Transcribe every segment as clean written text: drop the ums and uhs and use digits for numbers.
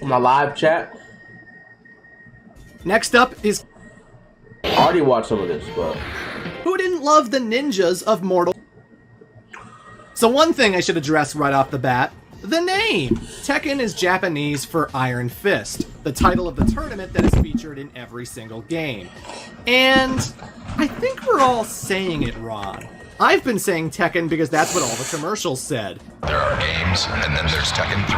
My live chat. Next up is... I already watched some of this, but... Who didn't love the ninjas of Mortal... So one thing I should address right off the bat, the name! Tekken is Japanese for Iron Fist, the title of the tournament that is featured in every single game. And I think we're all saying it wrong. I've been saying Tekken because that's what all the commercials said. There are games, and then there's Tekken 3.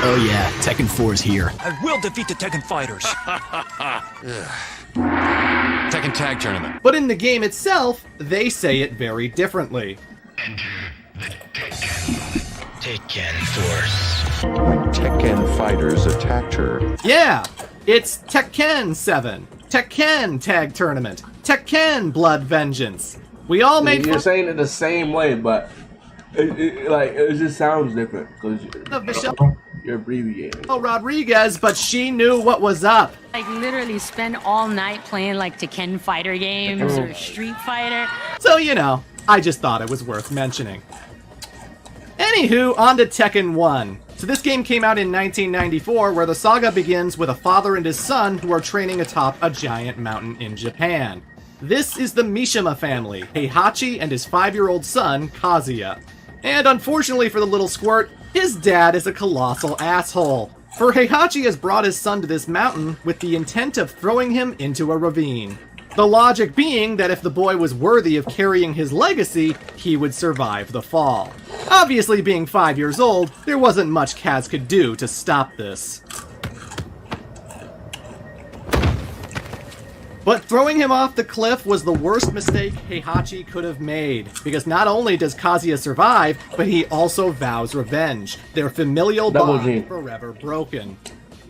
Oh yeah, Tekken 4 is here. I will defeat the Tekken fighters. Tekken Tag Tournament. But in the game itself, they say it very differently. Enter the Tekken Force. When Tekken fighters attacked her. Yeah, it's Tekken 7, Tekken Tag Tournament, Tekken Blood Vengeance. We all make You're saying it the same way, but it just sounds different because you're abbreviating. Oh, Rodriguez, but she knew what was up. Like literally spend all night playing like Tekken fighter games or Street Fighter. So, you know, I just thought it was worth mentioning. Anywho, on to Tekken 1. So this game came out in 1994, where the saga begins with a father and his son who are training atop a giant mountain in Japan. This is the Mishima family, Heihachi and his 5-year-old son, Kazuya. And unfortunately for the little squirt, his dad is a colossal asshole. For Heihachi has brought his son to this mountain with the intent of throwing him into a ravine. The logic being that if the boy was worthy of carrying his legacy, he would survive the fall. Obviously, being 5 years old, there wasn't much Kaz could do to stop this. But throwing him off the cliff was the worst mistake Heihachi could have made, because not only does Kazuya survive, but he also vows revenge, their familial bond forever broken.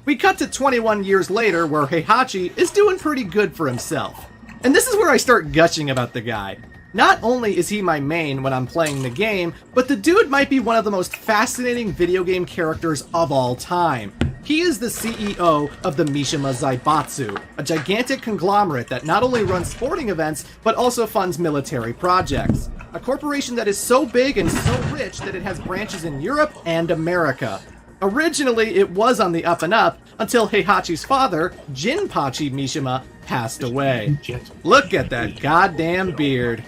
We cut to 21 years later, where Heihachi is doing pretty good for himself. And this is where I start gushing about the guy. Not only is he my main when I'm playing the game, but the dude might be one of the most fascinating video game characters of all time. He is the CEO of the Mishima Zaibatsu, a gigantic conglomerate that not only runs sporting events, but also funds military projects. A corporation that is so big and so rich that it has branches in Europe and America. Originally, it was on the up and up until Heihachi's father, Jinpachi Mishima, passed away. Look at that goddamn beard.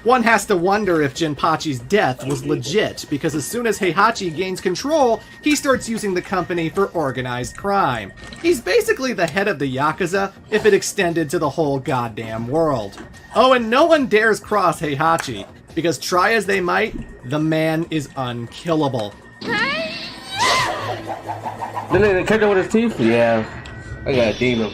One has to wonder if Jinpachi's death was legit, because as soon as Heihachi gains control, he starts using the company for organized crime. He's basically the head of the Yakuza if it extended to the whole goddamn world. Oh, and no one dares cross Heihachi, because try as they might, the man is unkillable. Then they catch him with his teeth? Yeah. I gotta demon.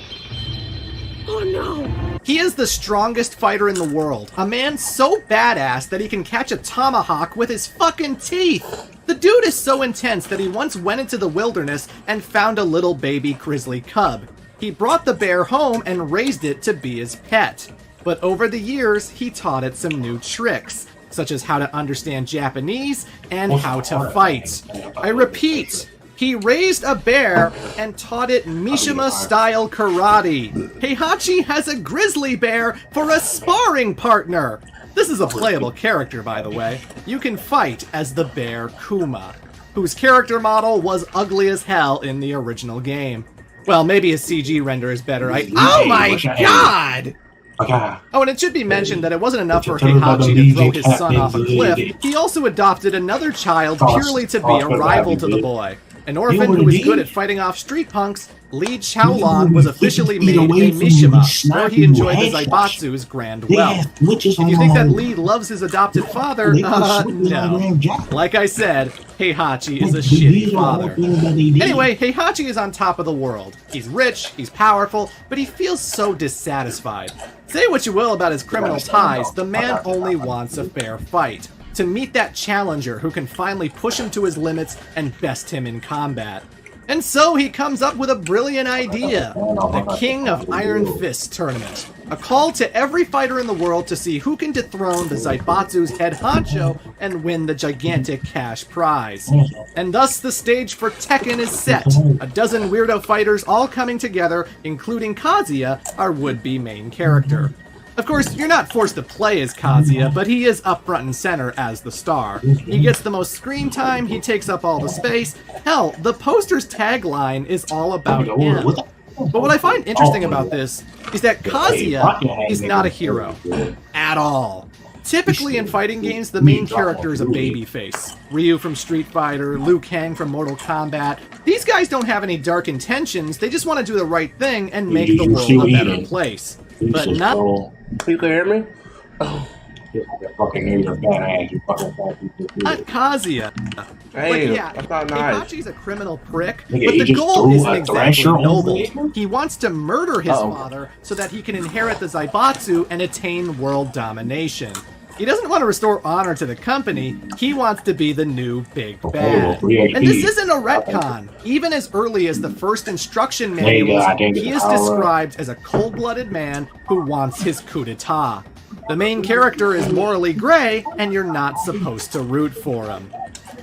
Oh no! He is the strongest fighter in the world. A man so badass that he can catch a tomahawk with his fucking teeth. The dude is so intense that he once went into the wilderness and found a little baby grizzly cub. He brought the bear home and raised it to be his pet. But over the years, he taught it some new tricks, such as how to understand Japanese and how to fight. I repeat, he raised a bear and taught it Mishima-style karate. Heihachi has a grizzly bear for a sparring partner. This is a playable character, by the way. You can fight as the bear Kuma, whose character model was ugly as hell in the original game. Well, maybe his CG render is better. Oh my god! Oh, and it should be mentioned that it wasn't enough for Heihachi to throw his son off a cliff. He also adopted another child purely to be a rival to the boy. An orphan who was good at fighting off street punks, Li Chaolong was officially made a Mishima, where he enjoyed the Zaibatsu's grand wealth. If you think that Li loves his adopted father, no. Like I said, Heihachi is a shitty father. Anyway, Heihachi is on top of the world. He's rich, he's powerful, but he feels so dissatisfied. Say what you will about his criminal ties, the man only wants a fair fight. To meet that challenger who can finally push him to his limits and best him in combat. And so he comes up with a brilliant idea, the King of Iron Fist tournament. A call to every fighter in the world to see who can dethrone the Zaibatsu's head honcho and win the gigantic cash prize. And thus the stage for Tekken is set, a dozen weirdo fighters all coming together, including Kazuya, our would-be main character. Of course, you're not forced to play as Kazuya, but he is up front and center as the star. He gets the most screen time, he takes up all the space. Hell, the poster's tagline is all about him. But what I find interesting about this is that Kazuya is not a hero. At all. Typically in fighting games, the main character is a babyface. Ryu from Street Fighter, Liu Kang from Mortal Kombat. These guys don't have any dark intentions, they just want to do the right thing and make the world a better place. But not... You can hear me? Not Kazuya. Hey, But yeah, that's not nice. Heihachi's a criminal prick, but the goal isn't exactly noble. He wants to murder his father so that he can inherit the Zaibatsu and attain world domination. He doesn't want to restore honor to the company, he wants to be the new big bad. And this isn't a retcon. Even as early as the first instruction manuals, he is described as a cold-blooded man who wants his coup d'etat. The main character is morally gray, and you're not supposed to root for him.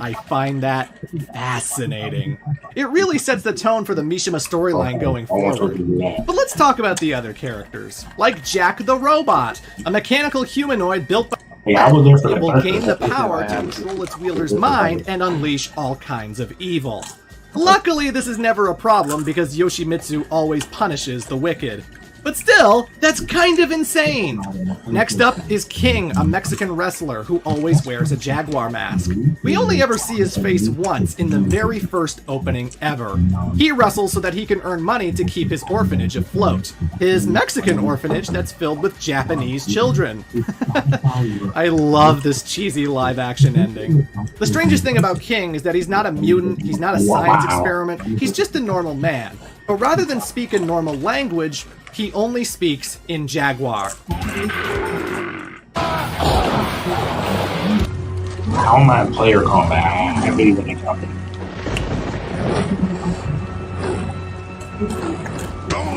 I find that fascinating. It really sets the tone for the Mishima storyline going forward. But let's talk about the other characters. Like Jack the Robot, a mechanical humanoid built by it will gain the power to control its wielder's mind and unleash all kinds of evil. Luckily, this is never a problem because Yoshimitsu always punishes the wicked. But still, that's kind of insane. Next up is King, a Mexican wrestler who always wears a jaguar mask. We only ever see his face once in the very first opening ever. He wrestles so that he can earn money to keep his orphanage afloat. His Mexican orphanage that's filled with Japanese children. I love this cheesy live-action ending. The strangest thing about King is that he's not a mutant, he's not a science experiment, he's just a normal man. But rather than speak a normal language, he only speaks in Jaguar. How am I player combat? I really want to jump in.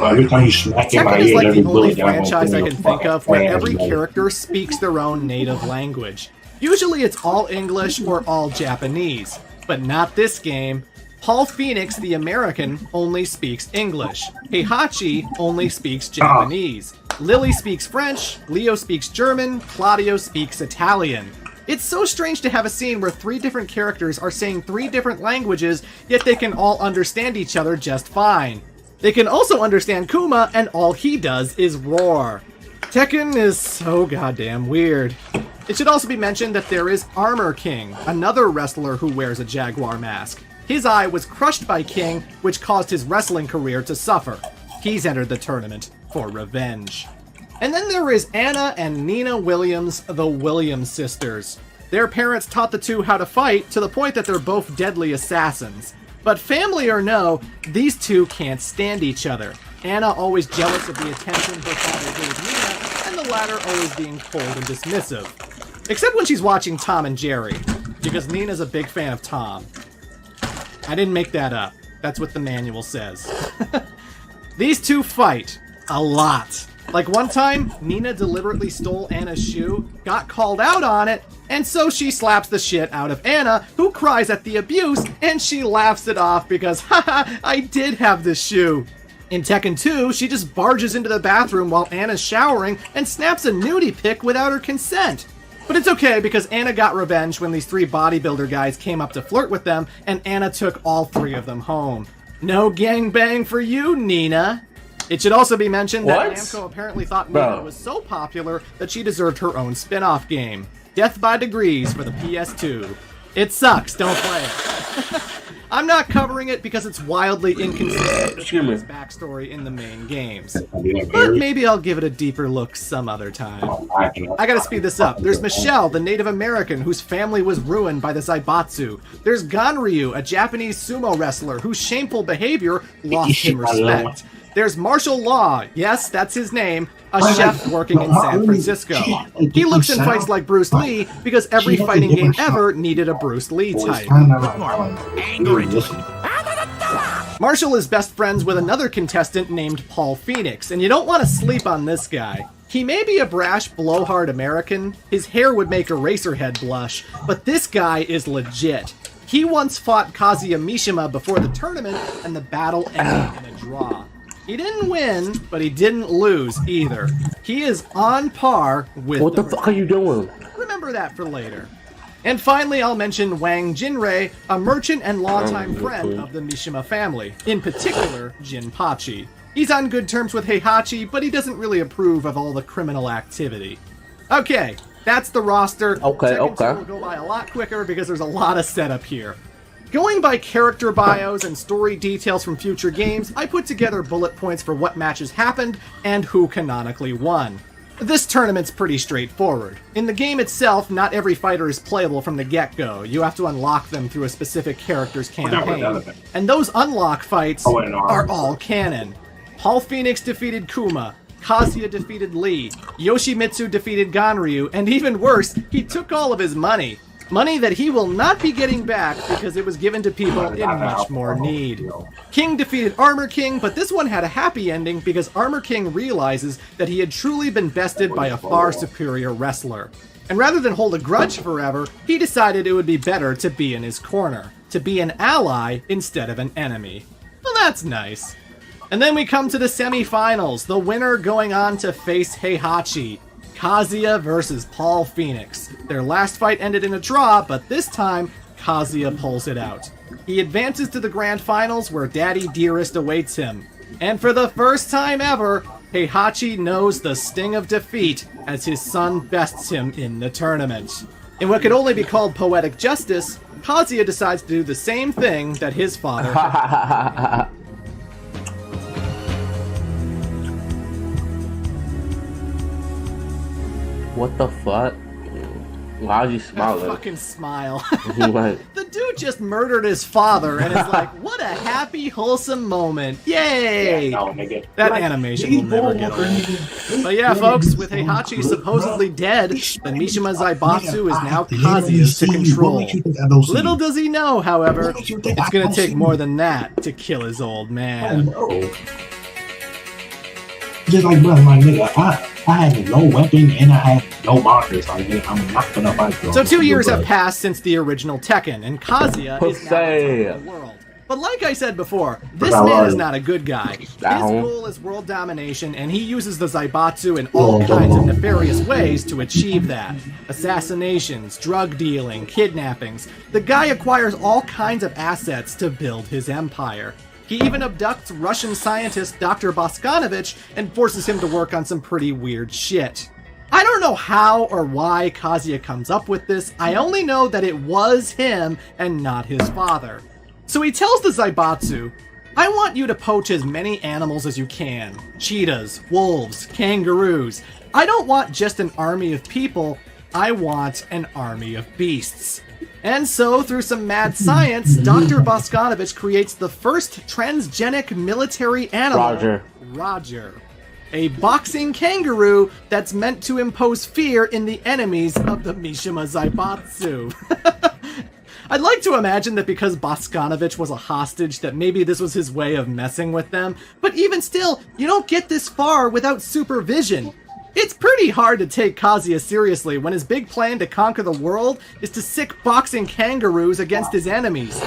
Every time you smack in my Tekken is ear, like every the only bullet down franchise I can think of where every character speaks their own native language. Usually it's all English or all Japanese, but not this game. Paul Phoenix, the American, only speaks English. Heihachi only speaks Japanese. Lily speaks French, Leo speaks German, Claudio speaks Italian. It's so strange to have a scene where 3 different characters are saying 3 different languages, yet they can all understand each other just fine. They can also understand Kuma, and all he does is roar. Tekken is so goddamn weird. It should also be mentioned that there is Armor King, another wrestler who wears a jaguar mask. His eye was crushed by King, which caused his wrestling career to suffer. He's entered the tournament for revenge. And then there is Anna and Nina Williams, the Williams sisters. Their parents taught the two how to fight to the point that they're both deadly assassins. But family or no, these two can't stand each other. Anna always jealous of the attention her father gave Nina, and the latter always being cold and dismissive. Except when she's watching Tom and Jerry, because Nina's a big fan of Tom. I didn't make that up. That's what the manual says. These two fight a lot. Like one time, Nina deliberately stole Anna's shoe, got called out on it, and so she slaps the shit out of Anna, who cries at the abuse, and she laughs it off because, haha, I did have this shoe. In Tekken 2, she just barges into the bathroom while Anna's showering and snaps a nudie pic without her consent. But it's okay because Anna got revenge when these 3 bodybuilder guys came up to flirt with them, and Anna took all 3 of them home. No gangbang for you, Nina. It should also be mentioned that Namco apparently thought Nina was so popular that she deserved her own spin-off game. Death by Degrees for the PS2. It sucks, don't play it. I'm not covering it because it's wildly inconsistent with its backstory in the main games. But maybe I'll give it a deeper look some other time. I gotta speed this up. There's Michelle, the Native American whose family was ruined by the Zaibatsu. There's Ganryu, a Japanese sumo wrestler whose shameful behavior lost him respect. There's Martial Law, yes, that's his name, a chef working in San Francisco. He looks and fights like Bruce Lee because every fighting game ever needed a Bruce Lee type. Marshall is best friends with another contestant named Paul Phoenix, and you don't want to sleep on this guy. He may be a brash, blowhard American, his hair would make Eraserhead blush, but this guy is legit. He once fought Kazuya Mishima before the tournament, and the battle ended in a draw. He didn't win, but he didn't lose either. He is on par with What the fuck are you doing? Remember that for later. And finally, I'll mention Wang Jinrei, a merchant and longtime friend of the Mishima family, in particular, Jinpachi. He's on good terms with Heihachi, but he doesn't really approve of all the criminal activity. Okay, that's the roster. Okay. Will go by a lot quicker because there's a lot of setup here. Going by character bios and story details from future games, I put together bullet points for what matches happened and who canonically won. This tournament's pretty straightforward. In the game itself, not every fighter is playable from the get-go. You have to unlock them through a specific character's campaign. And those unlock fights are all canon. Paul Phoenix defeated Kuma, Kazuya defeated Lee, Yoshimitsu defeated Ganryu, and even worse, he took all of his money. Money that he will not be getting back because it was given to people in much more need. King defeated Armor King, but this one had a happy ending because Armor King realizes that he had truly been bested by a far superior wrestler. And rather than hold a grudge forever, he decided it would be better to be in his corner, to be an ally instead of an enemy. Well, that's nice. And then we come to the semi-finals, the winner going on to face Heihachi. Kazuya versus Paul Phoenix. Their last fight ended in a draw, but this time, Kazuya pulls it out. He advances to the grand finals where Daddy Dearest awaits him. And for the first time ever, Heihachi knows the sting of defeat as his son bests him in the tournament. In what could only be called poetic justice, Kazuya decides to do the same thing that his father had. What the fuck? Why'd you smile? Fucking smile. Like, the dude just murdered his father and is like, what a happy, wholesome moment. Yay! Yeah, no, nigga. That animation will never get old. But yeah, folks, with Heihachi supposedly dead, the Mishima Zaibatsu is now Kazuya's to control. Little does he know, however, it's gonna take more than that to kill his old man. Just like, bro, my nigga, I had no weapon and I had no markers. Like, I'm not gonna fight you. So 2 years have passed since the original Tekken, and Kazuya is now the top of the world. But like I said before, this man is not a good guy. His goal is world domination, and he uses the Zaibatsu in all kinds of nefarious ways to achieve that. Assassinations, drug dealing, kidnappings. The guy acquires all kinds of assets to build his empire. He even abducts Russian scientist Dr. Boskanovich and forces him to work on some pretty weird shit. I don't know how or why Kazuya comes up with this, I only know that it was him and not his father. So he tells the Zaibatsu, I want you to poach as many animals as you can. Cheetahs, wolves, kangaroos. I don't want just an army of people, I want an army of beasts. And so, through some mad science, Dr. Boskanovich creates the first transgenic military animal, Roger. A boxing kangaroo that's meant to impose fear in the enemies of the Mishima Zaibatsu. I'd like to imagine that because Boskanovich was a hostage that maybe this was his way of messing with them, but even still, you don't get this far without supervision. It's pretty hard to take Kazuya seriously when his big plan to conquer the world is to sick boxing kangaroos against his enemies.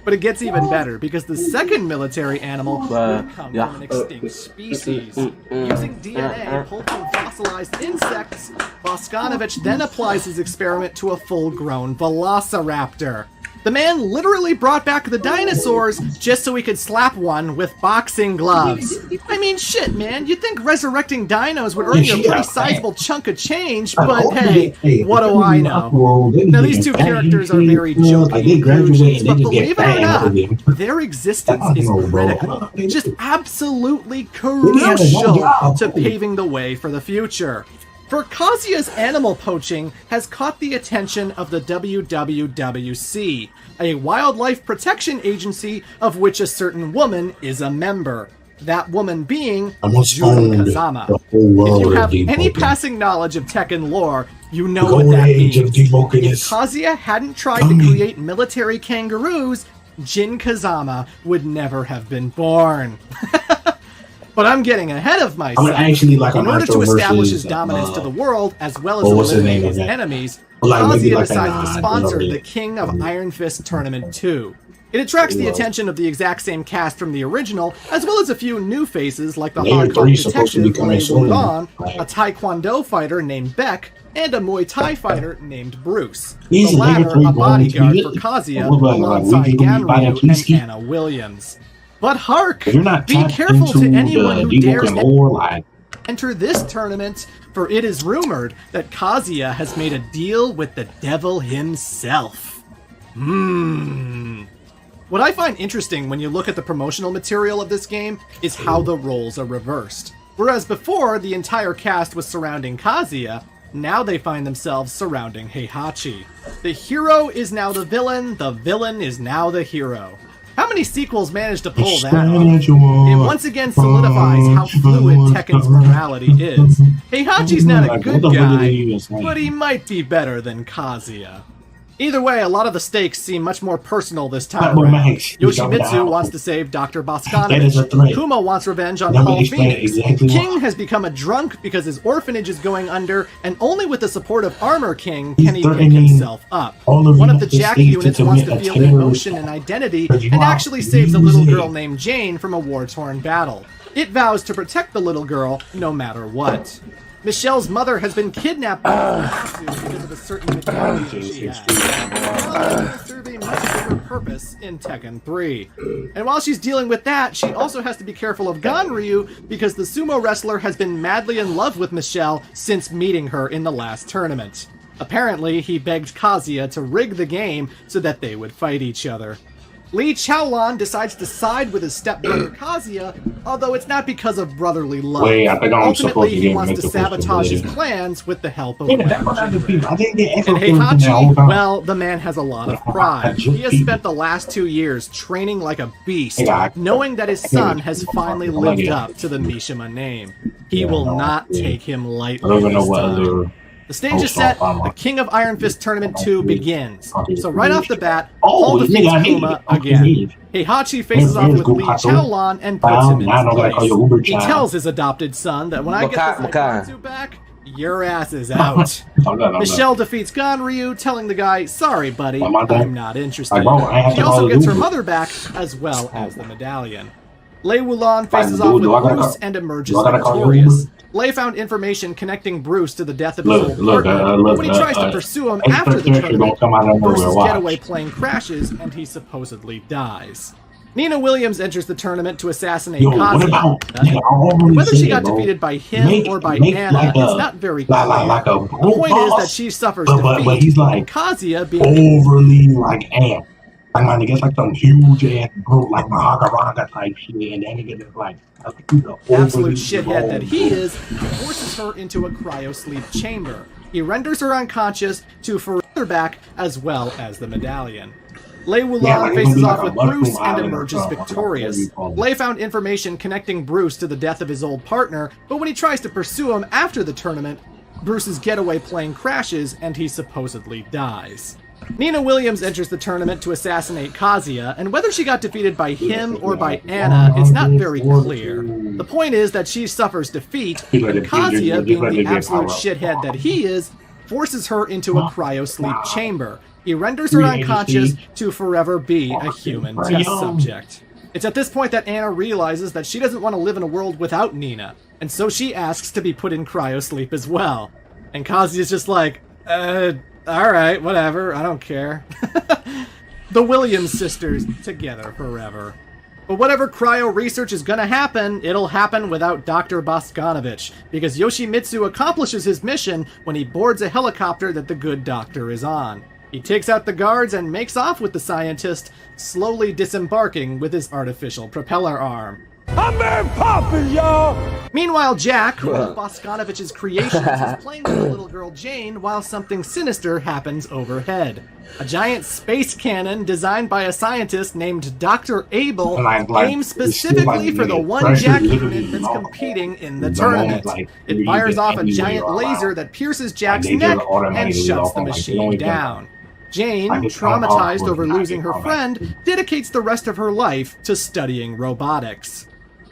But it gets even better, because the second military animal would come from an extinct species. Using DNA pulled from fossilized insects, Boskanovich then applies his experiment to a full-grown velociraptor. The man literally brought back the dinosaurs just so he could slap one with boxing gloves. I mean, shit, man, you'd think resurrecting dinos would earn you a pretty sizable chunk of change, but hey, what do I know? Now, these two characters are very jokey inclusions, but believe it or not, their existence is critical. Just absolutely crucial to paving the way for the future. For Kazuya's animal poaching has caught the attention of the WWWC, a wildlife protection agency of which a certain woman is a member. That woman being Jun Kazama. If you have any passing knowledge of Tekken lore, you know what that means. If Kazuya hadn't tried to create military kangaroos, Jin Kazama would never have been born. But I'm getting ahead of myself. In order to establish his dominance to the world, as well as eliminate his enemies, Kazuya decides to sponsor the King of Iron Fist Tournament 2. It attracts the attention of the exact same cast from the original, as well as a few new faces like the Layer Hong Kong 3 is supposed to be detective coming Lei soon. Wulan, Right. a Taekwondo fighter named Beck, and a Muay Thai fighter named Bruce. These The Layer latter 3 a bodyguard going for to Kazuya look like alongside we can buy that Ganryu Please and Anna Williams. But hark! If you're not Be tapped careful into to anyone the who Deep dares Open lore, like, enter this tournament, for it is rumored that Kazuya has made a deal with the devil himself. What I find interesting when you look at the promotional material of this game is how the roles are reversed. Whereas before, the entire cast was surrounding Kazuya, now they find themselves surrounding Heihachi. The hero is now the villain is now the hero. How many sequels managed to pull that off? It once again solidifies how fluid Tekken's morality is. Heihachi's not a good guy, but he might be better than Kazuya. Either way, a lot of the stakes seem much more personal this time around. Yoshimitsu wants to save Dr. Boscanovich. Kuma wants revenge on Paul Phoenix. King has become a drunk because his orphanage is going under, and only with the support of Armor King can he pick himself up. One of the Jack units wants to feel emotion and identity, and actually saves a little girl named Jane from a war-torn battle. It vows to protect the little girl no matter what. Michelle's mother has been kidnapped by because of a certain medallion she has. Will serve a much bigger purpose in Tekken 3. And while she's dealing with that, she also has to be careful of Ganryu because the sumo wrestler has been madly in love with Michelle since meeting her in the last tournament. Apparently, he begged Kazuya to rig the game so that they would fight each other. Li Chaolan decides to side with his stepbrother Kazuya, although it's not because of brotherly love. Wait, I think I'm supposed Ultimately, to he get wants to Mr. sabotage his First plans with the help of I didn't get And Heihachi, well, the man has a lot of pride. He has spent the last 2 years training like a beast, knowing that his son has finally lived up to the Mishima name. He will not take him lightly I don't even know this what time. other. The stage is set, the King of Iron Fist Tournament 2 begins. So right off the bat, Oh, Paul this defeats nigga, I need Kuma it. again. Heihachi faces off with Li Chaolan and puts him in his place. He tells his adopted son that when I get this Zetsu back, your ass is out. Michelle defeats Ganryu, telling the guy, sorry buddy, I'm not interested. She also gets her mother back, as well as the medallion. Lei Wulan faces off with Bruce and emerges victorious. Lei found information connecting Bruce to the death of his old partner, but when he tries to pursue him after the tournament, Bruce's getaway plane crashes and he supposedly dies. Nina Williams enters the tournament to assassinate Kazuya. Whether she got defeated by him or by Anna, it's not very clear. The point is that she suffers defeat, but he's like and Kazuya being overly like amped. Like my nigga, it's like some huge ass group, like Mahagaraga type shit, and then nigga just like absolute shithead that he is, forces her into a cryo-sleep chamber. He renders her unconscious to further back, as well as the medallion. Lei Wulan faces off with Bruce and emerges victorious. Lei found information connecting Bruce to the death of his old partner, but when he tries to pursue him after the tournament, Bruce's getaway plane crashes and he supposedly dies. Nina Williams enters the tournament to assassinate Kazuya, and whether she got defeated by him or by Anna, it's not very clear. The point is that she suffers defeat, and Kazuya, being the absolute shithead that he is, forces her into a cryo-sleep chamber. He renders her unconscious to forever be a human test subject. It's at this point that Anna realizes that she doesn't want to live in a world without Nina, and so she asks to be put in cryo-sleep as well. And Kazuya's just like, alright, whatever, I don't care. The Williams sisters, together forever. But whatever cryo research is gonna happen, it'll happen without Dr. Boscanovich, because Yoshimitsu accomplishes his mission when he boards a helicopter that the good doctor is on. He takes out the guards and makes off with the scientist, slowly disembarking with his artificial propeller arm. I'm Mary Poppins, y'all! Meanwhile, Jack, one of Boscanovich's creations, is playing with the little girl Jane while something sinister happens overhead. A giant space cannon designed by a scientist named Dr. Abel aims specifically for the one Jack unit that's competing in the tournament. It fires off a giant laser that pierces Jack's neck and shuts the machine down. Jane, traumatized over losing her friend, dedicates the rest of her life to studying robotics.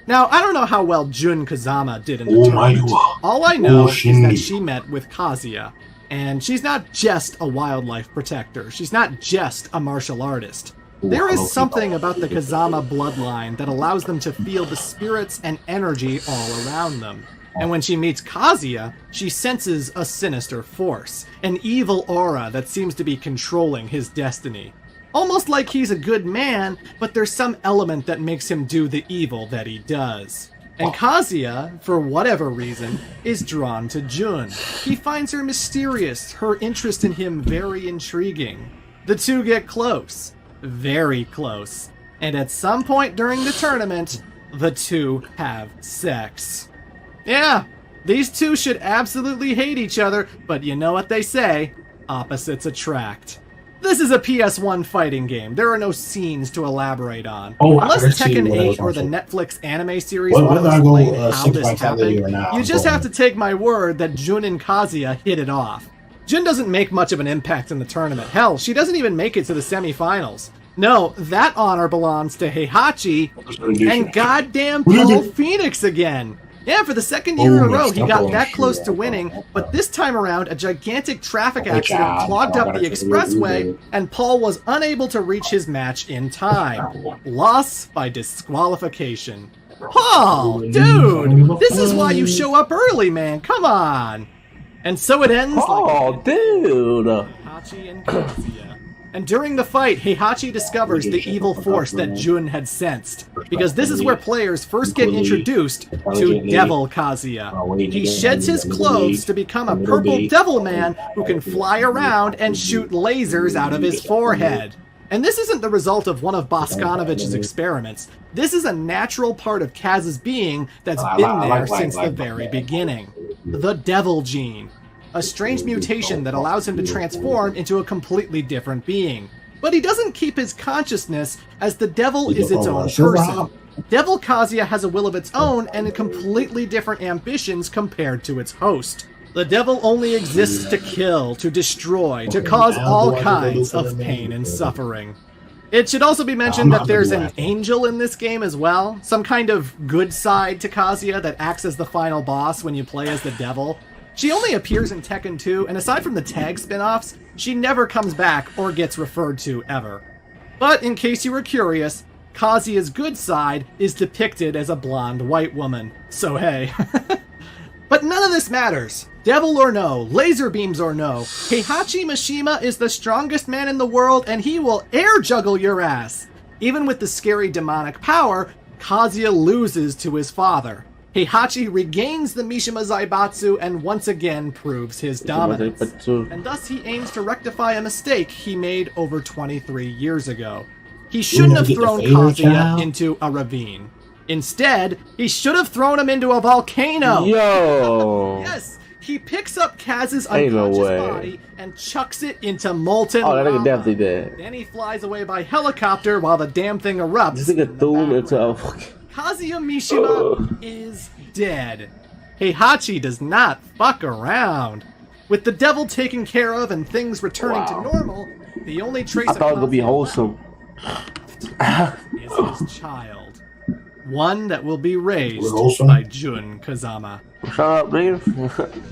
Now, I don't know how well Jun Kazama did in the tournament. All I know is that she met with Kazuya. And she's not just a wildlife protector. She's not just a martial artist. There is something about the Kazama bloodline that allows them to feel the spirits and energy all around them. And when she meets Kazuya, she senses a sinister force, an evil aura that seems to be controlling his destiny. Almost like he's a good man, but there's some element that makes him do the evil that he does. And Kazuya, for whatever reason, is drawn to Jun. He finds her mysterious, her interest in him very intriguing. The two get close. Very close. And at some point during the tournament, the two have sex. Yeah, these two should absolutely hate each other, but you know what they say, opposites attract. This is a PS1 fighting game. There are no scenes to elaborate on. Unless Tekken 8 or the Netflix anime series want to explain how this happened, you just have to take my word that Jun and Kazuya hit it off. Jun doesn't make much of an impact in the tournament. Hell, she doesn't even make it to the semifinals. No, that honor belongs to Heihachi and goddamn Paul Phoenix again. Yeah, for the second year in a row, he got that close to winning, but this time around, a gigantic traffic accident clogged up the expressway, and Paul was unable to reach his match in time. Loss by disqualification. Paul, dude, this is why you show up early, man, come on. And so it ends like dude. Heihachi and Kazuya. And during the fight, Heihachi discovers the evil force that Jun had sensed, because this is where players first get introduced to Devil Kazuya. He sheds his clothes to become a purple devil man who can fly around and shoot lasers out of his forehead. And this isn't the result of one of Boskanovich's experiments. This is a natural part of Kaz's being that's been there since the very beginning. The Devil Gene. A strange mutation that allows him to transform into a completely different being. But he doesn't keep his consciousness, as the devil is its own person. Devil Kazuya has a will of its own and completely different ambitions compared to its host. The devil only exists to kill, to destroy, to cause all kinds of pain and suffering. It should also be mentioned that there's an angel in this game as well, some kind of good side to Kazuya that acts as the final boss when you play as the devil. She only appears in Tekken 2, and aside from the tag spin-offs, she never comes back or gets referred to ever. But in case you were curious, Kazuya's good side is depicted as a blonde white woman. So hey. But none of this matters. Devil or no, laser beams or no, Heihachi Mishima is the strongest man in the world and he will air juggle your ass. Even with the scary demonic power, Kazuya loses to his father. Heihachi regains the Mishima Zaibatsu and once again proves his dominance. And thus he aims to rectify a mistake he made over 23 years ago. He shouldn't have thrown Kazuya into a ravine. Instead, he should have thrown him into a volcano! Yo! Yes! He picks up Kaz's unconscious body and chucks it into molten lava. That nigga definitely dead. Then he flies away by helicopter while the damn thing erupts. This nigga threw him into a fucking... Kazuya Mishima is dead. Heihachi does not fuck around. With the devil taken care of and things returning to normal, the only trace of Kazuya be wholesome is his child. One that will be raised by Jun Kazama. Shut up, nigga.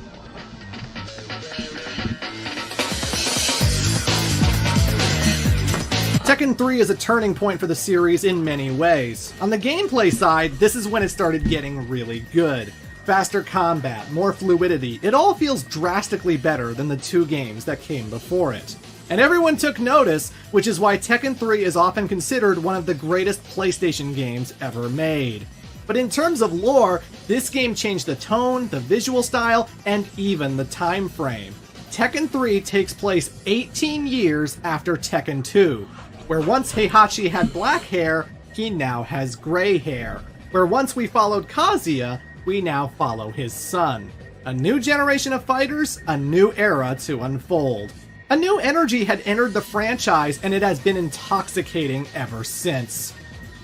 Tekken 3 is a turning point for the series in many ways. On the gameplay side, this is when it started getting really good. Faster combat, more fluidity, it all feels drastically better than the two games that came before it. And everyone took notice, which is why Tekken 3 is often considered one of the greatest PlayStation games ever made. But in terms of lore, this game changed the tone, the visual style, and even the time frame. Tekken 3 takes place 18 years after Tekken 2. Where once Heihachi had black hair, he now has gray hair. Where once we followed Kazuya, we now follow his son. A new generation of fighters, a new era to unfold. A new energy had entered the franchise and it has been intoxicating ever since.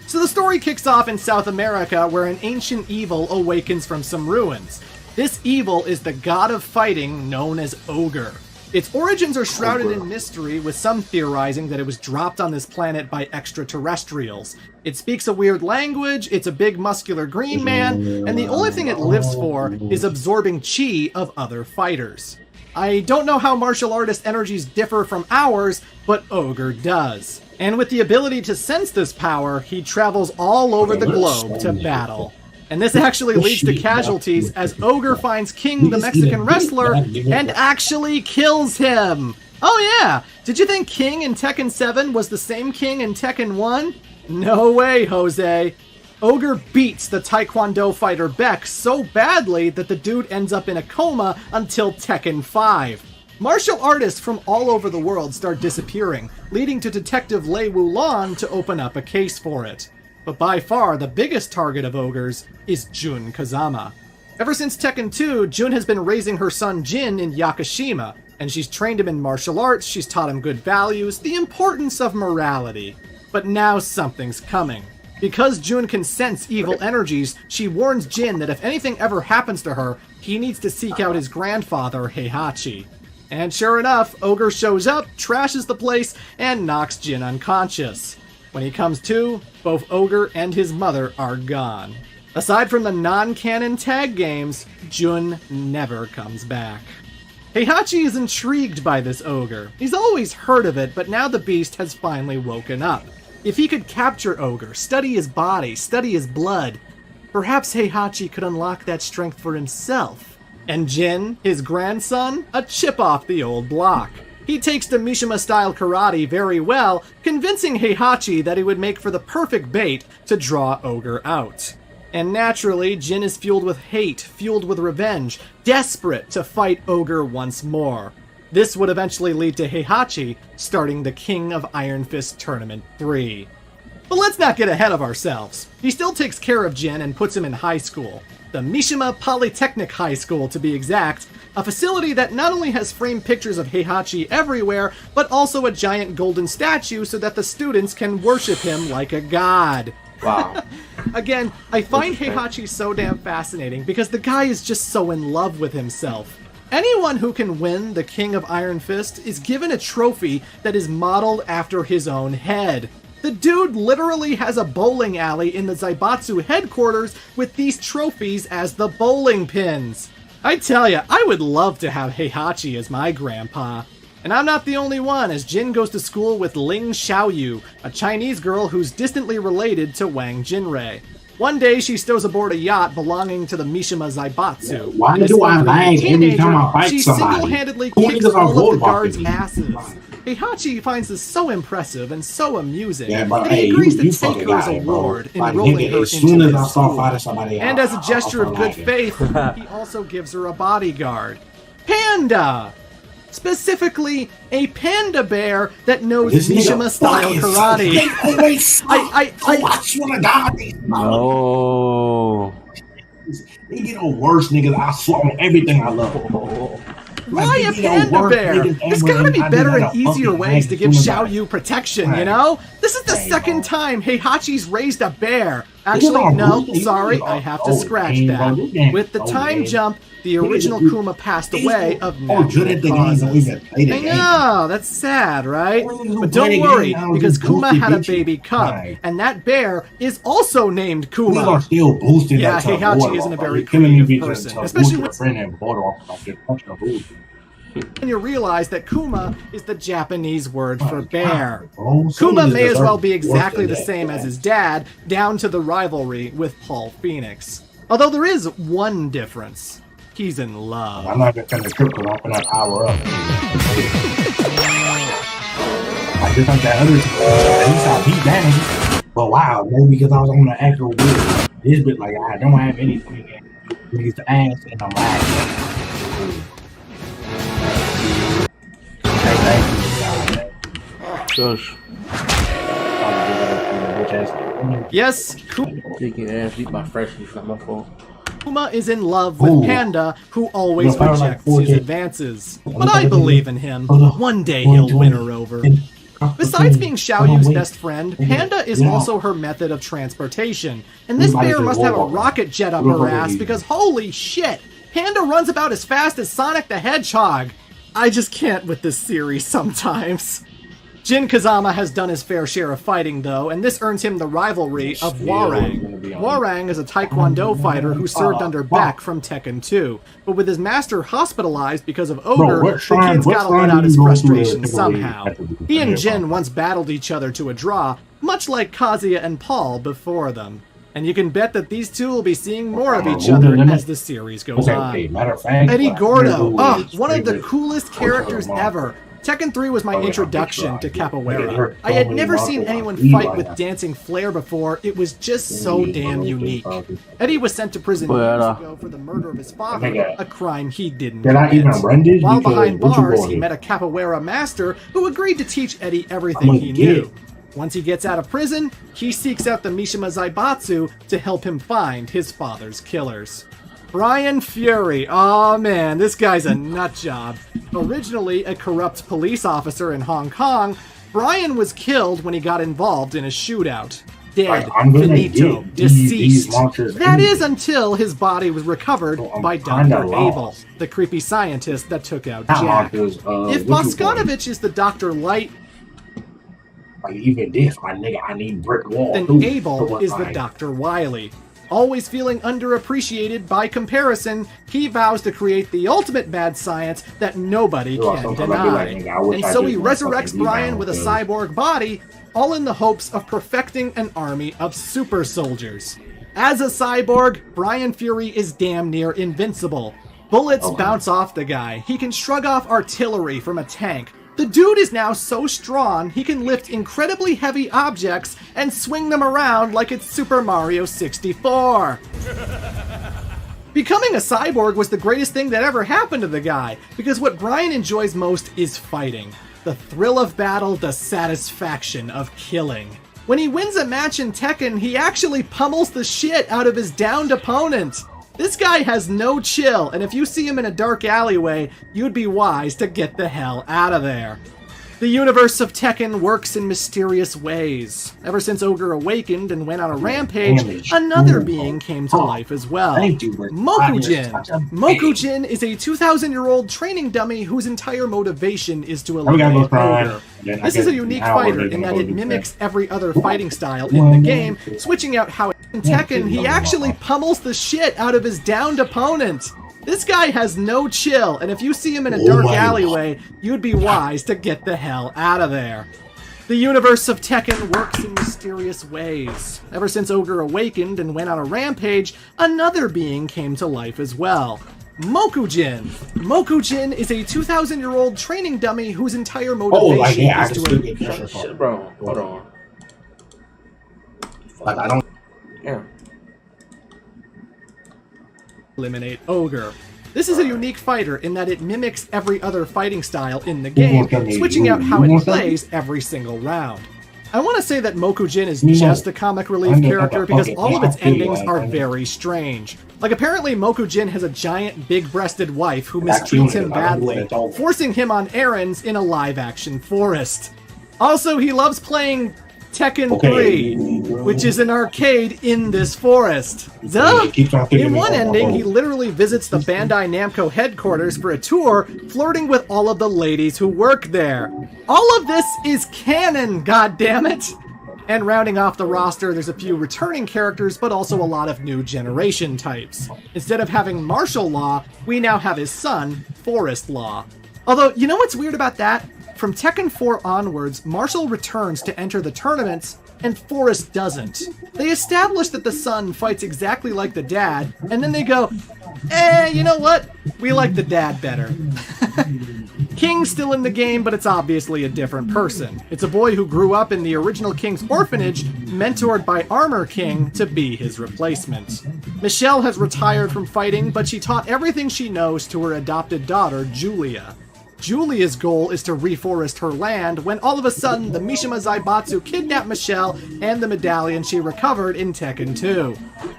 So the story kicks off in South America where an ancient evil awakens from some ruins. This evil is the god of fighting known as Ogre. Its origins are shrouded in mystery, with some theorizing that it was dropped on this planet by extraterrestrials. It speaks a weird language, it's a big muscular green man, and the only thing it lives for is absorbing chi of other fighters. I don't know how martial artist energies differ from ours, but Ogre does. And with the ability to sense this power, he travels all over the globe to battle. And this actually leads to casualties as Ogre finds King, the Mexican wrestler, and actually kills him. Oh yeah, did you think King in Tekken 7 was the same King in Tekken 1? No way, Jose. Ogre beats the Taekwondo fighter Beck so badly that the dude ends up in a coma until Tekken 5. Martial artists from all over the world start disappearing, leading to Detective Lei Wulong to open up a case for it. But by far, the biggest target of ogres is Jun Kazama. Ever since Tekken 2, Jun has been raising her son Jin in Yakushima, and she's trained him in martial arts, she's taught him good values, the importance of morality. But now something's coming. Because Jun can sense evil energies, she warns Jin that if anything ever happens to her, he needs to seek out his grandfather, Heihachi. And sure enough, Ogre shows up, trashes the place, and knocks Jin unconscious. When he comes to, both Ogre and his mother are gone. Aside from the non-canon tag games, Jun never comes back. Heihachi is intrigued by this ogre. He's always heard of it, but now the beast has finally woken up. If he could capture Ogre, study his body, study his blood, perhaps Heihachi could unlock that strength for himself. And Jin, his grandson, a chip off the old block. He takes to Mishima-style karate very well, convincing Heihachi that he would make for the perfect bait to draw Ogre out. And naturally, Jin is fueled with hate, fueled with revenge, desperate to fight Ogre once more. This would eventually lead to Heihachi starting the King of Iron Fist Tournament 3. But let's not get ahead of ourselves. He still takes care of Jin and puts him in high school. The Mishima Polytechnic High School, to be exact, a facility that not only has framed pictures of Heihachi everywhere, but also a giant golden statue so that the students can worship him like a god. Wow. Again, I find Heihachi so damn fascinating because the guy is just so in love with himself. Anyone who can win the King of Iron Fist is given a trophy that is modeled after his own head. The dude literally has a bowling alley in the Zaibatsu headquarters with these trophies as the bowling pins. I tell ya, I would love to have Heihachi as my grandpa. And I'm not the only one, as Jin goes to school with Ling Xiaoyu, a Chinese girl who's distantly related to Wang Jinrei. One day, she stows aboard a yacht belonging to the Mishima Zaibatsu. Why do I lag every time I fight she somebody? single-handedly Who kicks niggas are all of the roadblocking guards' me? asses. Heihachi finds this so impressive and so amusing Yeah, but that he hey, agrees you to take fucking her as got a it, bro. ward, Like, enrolling nigga, her as into soon as his I school. start fighting somebody, And as a gesture of good lagging. faith, he also gives her a bodyguard. Panda! Specifically, a panda bear that knows This nigga Mishima-style fucking karate. sucks. They always suck. I swear to God, No. they get the worst niggas. I swear on everything I love. Why a Like, they panda the worst bear? niggas There's ever, gotta be and I better did and a easier fucking ways to lag give as soon as Xiaoyu protection, Right. you know? This is the Hey, second bro. time Heihachi's raised a bear. Niggas Actually, are no, brutal. sorry, Niggas I are have to so scratch mean, that. bro. This game With the is so time mean. jump, the Niggas original are- Kuma passed Niggas away are- of oh, good natural at the game, don't causes. even play the I game. know, that's sad, right? Niggas who But play don't the worry, game now because just Kuma boosted had a bitches. baby cub, Right. and that bear is also named Niggas are Kuma. still boosting Yeah, that tough Heihachi water isn't a off, bro. very You're killing me creative with person, tough especially water, when- friend and water off like you're touching a boost. And you realize that Kuma is the Japanese word for bear. Bro, some Kuma niggas may as deserve well be worse exactly than the that, same bro. as his dad, down to the rivalry with Paul Phoenix. Although there is one difference. He's in love. I'm not even gonna trip because I'm gonna power up. I just like that other he saw beat that nigga. But wow, maybe because I was on the actual wheel. This bit like I don't have anything. Niggas to ass and I'm lagging. Hey, thank you. Shush. Yes, Speaking ass, eat my freshie from my phone. Kuma is in love with Ooh. Panda, who always If I were like rejects his 4K. advances. But I believe in him. One day he'll win her over. Besides being Xiaoyu's best friend, Panda is also her method of transportation. And this bear must have a rocket jet up her ass because holy shit! Panda runs about as fast as Sonic the Hedgehog! I just can't with this series sometimes. Jin Kazama has done his fair share of fighting, though, and this earns him the rivalry of Hwarang. Hwarang is a Taekwondo fighter who served under Beck from Tekken 2, but with his master hospitalized because of Ogre, the kid's gotta let out his frustration somehow. He and Jin once battled each other to a draw, much like Kazuya and Paul before them. And you can bet that these two will be seeing more of each other as the series goes on. Eddie Gordo, one of the coolest characters ever. Tekken 3 was my introduction to capoeira. I had never seen anyone fight with dancing flair before. It was just so damn unique. Eddie was sent to prison years ago for the murder of his father, a crime he didn't commit. While behind bars, he met a capoeira master who agreed to teach Eddie everything he knew. Once he gets out of prison, he seeks out the Mishima Zaibatsu to help him find his father's killers. Brian Fury. Oh man, this guy's a nut job. Originally a corrupt police officer in Hong Kong, Brian was killed when he got involved in a shootout. Dead, finito, deceased. That is until his body was recovered by Dr. Abel, the creepy scientist that took out Jack. If Boskanovich is the Dr. Light, like even this, my nigga, I need brick wall. Then Abel is the Dr. Wily. Always feeling underappreciated by comparison, he vows to create the ultimate mad science that nobody can deny. And so he resurrects Brian with a cyborg body, all in the hopes of perfecting an army of super soldiers. As a cyborg, Brian Fury is damn near invincible. Bullets bounce off the guy. He can shrug off artillery from a tank. The dude is now so strong, he can lift incredibly heavy objects and swing them around like it's Super Mario 64. Becoming a cyborg was the greatest thing that ever happened to the guy, because what Brian enjoys most is fighting. The thrill of battle, the satisfaction of killing. When he wins a match in Tekken, he actually pummels the shit out of his downed opponent. This guy has no chill, and if you see him in a dark alleyway, you'd be wise to get the hell out of there. The universe of Tekken works in mysterious ways. Ever since Ogre awakened and went on a rampage, another being came to life as well. Mokujin. Mokujin is a 2,000-year-old training dummy whose entire motivation is to eliminate Ogre. This is a unique fighter in that it mimics every other fighting style in the game, switching out how in Tekken he actually pummels the shit out of his downed opponent. This guy has no chill, and if you see him in a dark alleyway, you'd be wise to get the hell out of there. The universe of Tekken works in mysterious ways. Ever since Ogre awakened and went on a rampage, another being came to life as well. Mokujin. Mokujin is a 2,000-year-old training dummy whose entire motivation is to... Shit, bro. Hold on. Like, I don't... Yeah. Eliminate Ogre. This is a unique fighter in that it mimics every other fighting style in the game, switching out how it plays every single round. I want to say that Mokujin is just a comic relief character because all of its endings are very strange. Like apparently Mokujin has a giant big-breasted wife who mistreats him badly, forcing him on errands in a live-action forest. Also, he loves playing Tekken 3, which is an arcade in this forest. Duh! In one ending, he literally visits the Bandai Namco headquarters for a tour, flirting with all of the ladies who work there. All of this is canon, goddammit! And rounding off the roster, there's a few returning characters, but also a lot of new generation types. Instead of having Martial Law, we now have his son, Forest Law. Although, you know what's weird about that? From Tekken 4 onwards, Marshall returns to enter the tournaments, and Forrest doesn't. They establish that the son fights exactly like the dad, and then they go, you know what? We like the dad better. King's still in the game, but it's obviously a different person. It's a boy who grew up in the original King's orphanage, mentored by Armor King to be his replacement. Michelle has retired from fighting, but she taught everything she knows to her adopted daughter, Julia. Julia's goal is to reforest her land when all of a sudden the Mishima Zaibatsu kidnapped Michelle and the medallion she recovered in Tekken 2.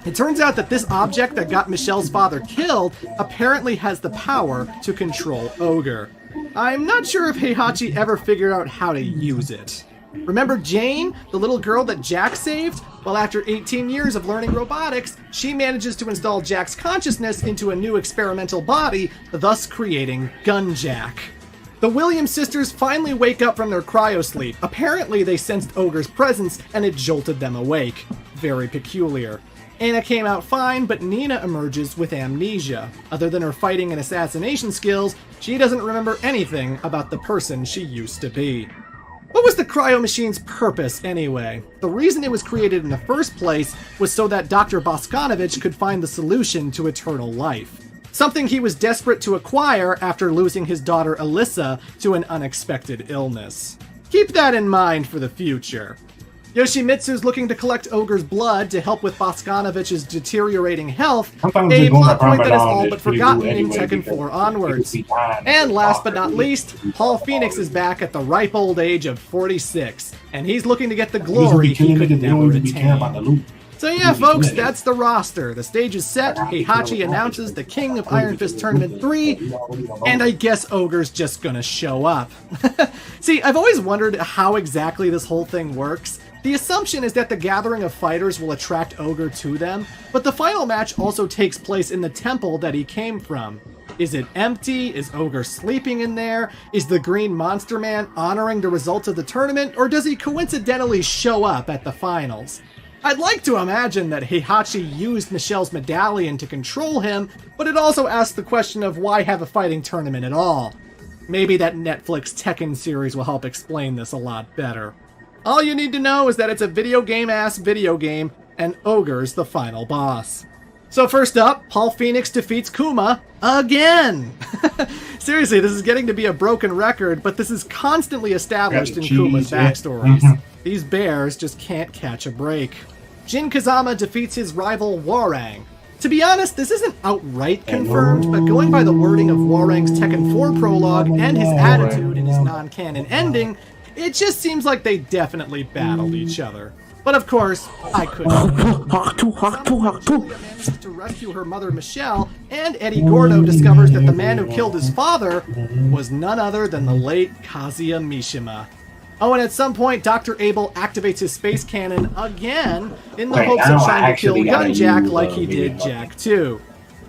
It turns out that this object that got Michelle's father killed apparently has the power to control Ogre. I'm not sure if Heihachi ever figured out how to use it. Remember Jane, the little girl that Jack saved? Well, after 18 years of learning robotics, she manages to install Jack's consciousness into a new experimental body, thus creating Gunjack. The Williams sisters finally wake up from their cryosleep. Apparently they sensed Ogre's presence and it jolted them awake. Very peculiar. Anna came out fine, but Nina emerges with amnesia. Other than her fighting and assassination skills, she doesn't remember anything about the person she used to be. What was the cryo machine's purpose anyway? The reason it was created in the first place was so that Dr. Boskanovich could find the solution to eternal life. Something he was desperate to acquire after losing his daughter Alyssa to an unexpected illness. Keep that in mind for the future. Yoshimitsu's looking to collect Ogre's blood to help with Boskanovich's deteriorating health, a plot point that is all but forgotten in Tekken 4 onwards. And last but not least, Paul Phoenix is back at the ripe old age of 46, and he's looking to get the glory he could never attain. So yeah, folks, that's the roster. The stage is set, Heihachi announces the King of Iron Fist Tournament 3, and I guess Ogre's just gonna show up. See, I've always wondered how exactly this whole thing works. The assumption is that the gathering of fighters will attract Ogre to them, but the final match also takes place in the temple that he came from. Is it empty? Is Ogre sleeping in there? Is the Green Monster Man honoring the results of the tournament, or does he coincidentally show up at the finals? I'd like to imagine that Heihachi used Michelle's medallion to control him, but it also asks the question of why have a fighting tournament at all. Maybe that Netflix Tekken series will help explain this a lot better. All you need to know is that it's a video game-ass video game, and Ogre's the final boss. So first up, Paul Phoenix defeats Kuma again! Seriously, this is getting to be a broken record, but this is constantly established in Kuma's backstories. These bears just can't catch a break. Jin Kazama defeats his rival Warang. To be honest, this isn't outright confirmed, but going by the wording of Warang's Tekken 4 prologue and his attitude in his non-canon ending, it just seems like they definitely battled each other. But of course, I couldn't. Julia manages to rescue her mother Michelle, and Eddie Gordo discovers that the man who killed his father was none other than the late Kazuya Mishima. Oh, and at some point, Dr. Abel activates his space cannon again in the hopes of trying to kill Gunjack like he did Jack 2.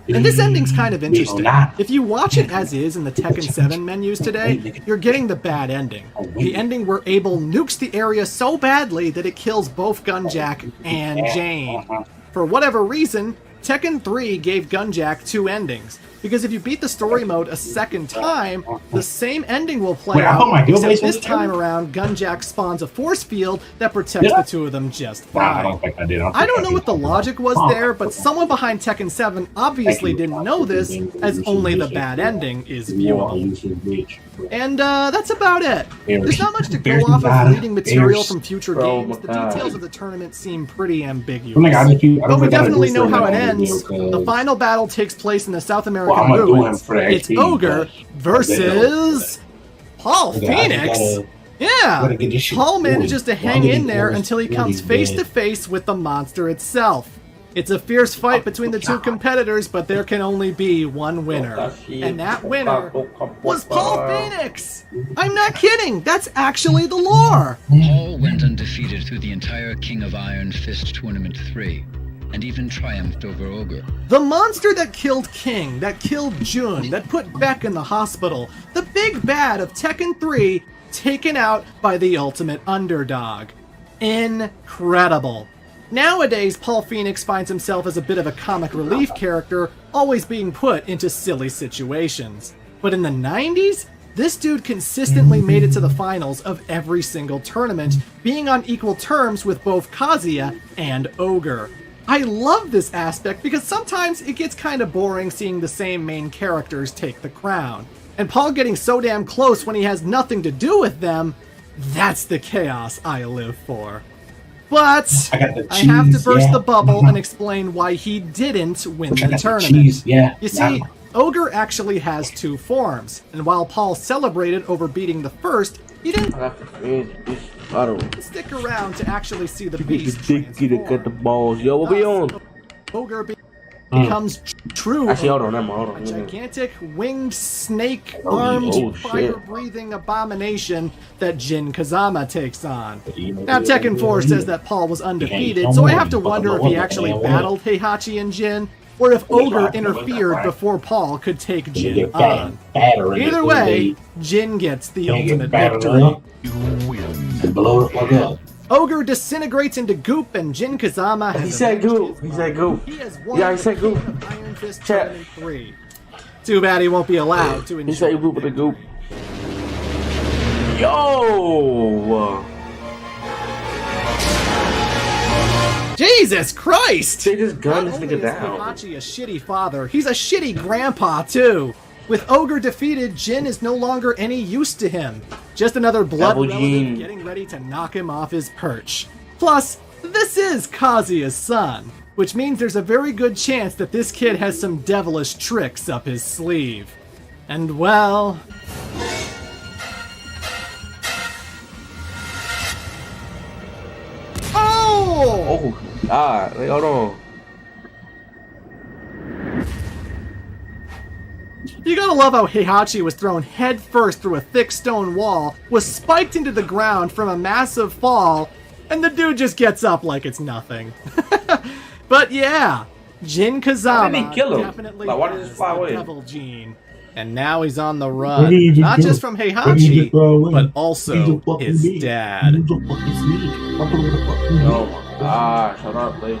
And this ending's kind of interesting. If you watch it as is in the Tekken 7 menus today, you're getting the bad ending. The ending where Abel nukes the area so badly that it kills both Gunjack and Jane. For whatever reason, Tekken 3 gave Gunjack two endings, because if you beat the story mode a second time, the same ending will play out, except this time around, Gunjack spawns a force field that protects the two of them just fine. I don't know what the logic was there, but someone behind Tekken 7 obviously didn't know this, as only the bad ending is viewable. And that's about it. There's not much to go off of reading material from future games. The details of the tournament seem pretty ambiguous. But we definitely know how it ends. The final battle takes place in the South American ruins. It's Ogre versus Paul Phoenix. Yeah, Paul manages to hang in there until he comes face to face with the monster itself. It's a fierce fight between the two competitors, but there can only be one winner. And that winner was Paul Phoenix! I'm not kidding! That's actually the lore! Paul went undefeated through the entire King of Iron Fist Tournament 3, and even triumphed over Ogre. The monster that killed King, that killed Jun, that put Beck in the hospital, the big bad of Tekken 3, taken out by the ultimate underdog. Incredible. Nowadays, Paul Phoenix finds himself as a bit of a comic relief character, always being put into silly situations. But in the 90s, this dude consistently made it to the finals of every single tournament, being on equal terms with both Kazuya and Ogre. I love this aspect because sometimes it gets kind of boring seeing the same main characters take the crown. And Paul getting so damn close when he has nothing to do with them, that's the chaos I live for. But I have to burst the bubble and explain why he didn't win the tournament. You see, Ogre actually has two forms, and while Paul celebrated over beating the first, he didn't stick around to actually see the beast transform. Yo, what we on? Ogre becomes true. Actually, hold on. A gigantic winged snake-armed fire-breathing abomination that Jin Kazama takes on. Now, Tekken 4 says that Paul was undefeated, so I have to wonder if he actually battled Heihachi and Jin. or if Well, Ogre that's interfered right. before Paul could take You Jin get fat, on. fatter in Either this way, movie. Jin gets the Can't get ultimate fatter victory. enough. You win. And blow the fuck up. Ogre disintegrates into goop, and Jin Kazama has He said avenged goop. his He father. said goop. He has won Yeah, he the said goop. King of Iron Fist Chat. Tournament 3. Too bad he won't be allowed to He enjoy. said goop with the goop. Yo! Jesus Christ! They just gunned this Not nigga only is down. Heihachi a shitty father, he's a shitty grandpa too. With Ogre defeated, Jin is no longer any use to him. Just another blood Devil relative Jin. getting ready to knock him off his perch. Plus, this is Kazuya's son, which means there's a very good chance that this kid has some devilish tricks up his sleeve. And well... Oh! Oh, God. Like, hold on. You gotta love how Heihachi was thrown headfirst through a thick stone wall, was spiked into the ground from a massive fall, and the dude just gets up like it's nothing. But yeah, Jin Kazama Why didn't he kill him? definitely Like, why did he has just fly the away? devil gene. And now he's on the Where did he run, just not go? just from Where did he Heihachi, just fly away? but He's also a fucking his beast. dad. He's a fucking sneak. I'm gonna fucking Oh, beast. my God. Shut up, please.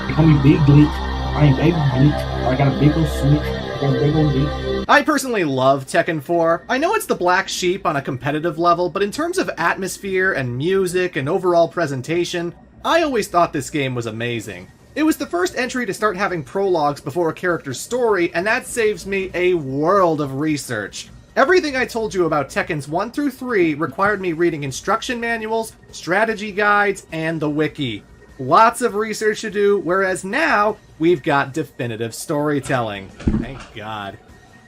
They call me Big Bleak. I ain't Baby Bleak. I got a big old sneak. I got a big old beak. I personally love Tekken 4. I know it's the black sheep on a competitive level, but in terms of atmosphere and music and overall presentation, I always thought this game was amazing. It was the first entry to start having prologues before a character's story, and that saves me a world of research. Everything I told you about Tekkens 1 through 3 required me reading instruction manuals, strategy guides, and the wiki. Lots of research to do, whereas now, we've got definitive storytelling. Thank God.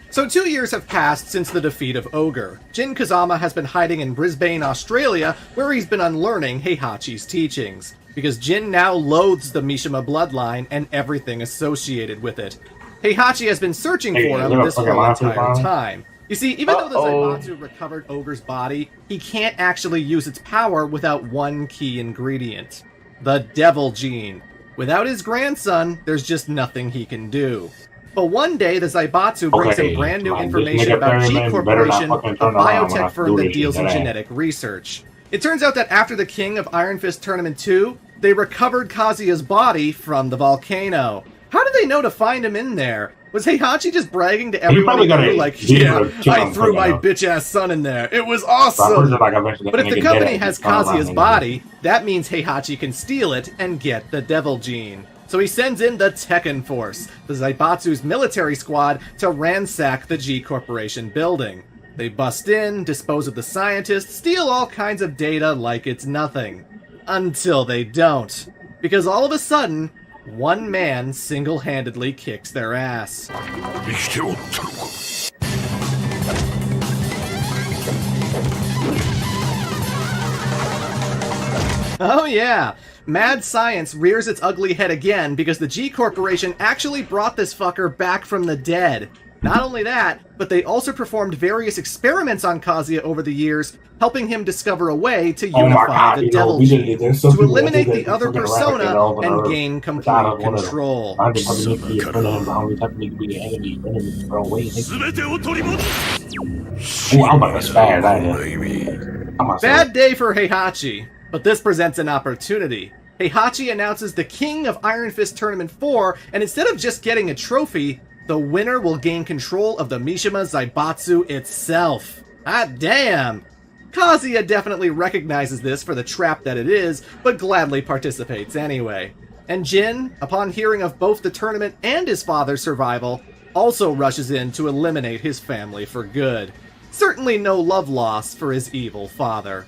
So 2 years have passed since the defeat of Ogre. Jin Kazama has been hiding in Brisbane, Australia, where he's been unlearning Heihachi's teachings. Because Jin now loathes the Mishima bloodline and everything associated with it. Heihachi has been searching for him this whole entire time. You see, even though the Zaibatsu recovered Ogre's body, he can't actually use its power without one key ingredient. The Devil Gene. Without his grandson, there's just nothing he can do. But one day, the Zaibatsu brings him brand new information about G Corporation, a biotech firm that deals in genetic research. It turns out that after the King of Iron Fist Tournament 2, they recovered Kazuya's body from the volcano. How did they know to find him in there? Was Heihachi just bragging to everyone he knew, like, yeah, I threw my bitch-ass son in there. It was awesome! But if the company has Kazuya's body, that means Heihachi can steal it and get the Devil Gene. So he sends in the Tekken Force, the Zaibatsu's military squad, to ransack the G Corporation building. They bust in, dispose of the scientists, steal all kinds of data like it's nothing. Until they don't. Because all of a sudden, one man single-handedly kicks their ass. Oh yeah! Mad science rears its ugly head again because the G Corporation actually brought this fucker back from the dead. Not only that, but they also performed various experiments on Kazuya over the years, helping him discover a way to unify the Devil Gene, to eliminate the other persona and gain complete control. Bad day for Heihachi, but this presents an opportunity. Heihachi announces the King of Iron Fist Tournament 4, and instead of just getting a trophy, the winner will gain control of the Mishima Zaibatsu itself. Ah, damn! Kazuya definitely recognizes this for the trap that it is, but gladly participates anyway. And Jin, upon hearing of both the tournament and his father's survival, also rushes in to eliminate his family for good. Certainly no love lost for his evil father.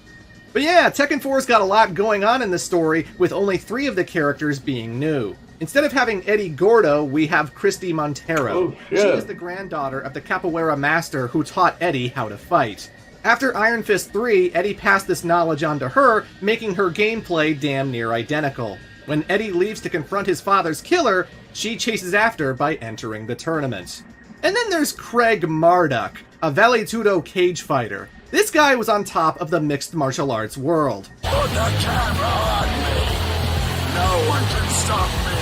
But yeah, Tekken 4's got a lot going on in this story, with only 3 of the characters being new. Instead of having Eddie Gordo, we have Christy Montero. She is the granddaughter of the capoeira master who taught Eddie how to fight. After Iron Fist 3, Eddie passed this knowledge on to her, making her gameplay damn near identical. When Eddie leaves to confront his father's killer, she chases after by entering the tournament. And then there's Craig Marduk, a Valetudo cage fighter. This guy was on top of the mixed martial arts world. Put the camera on me. No one can stop me.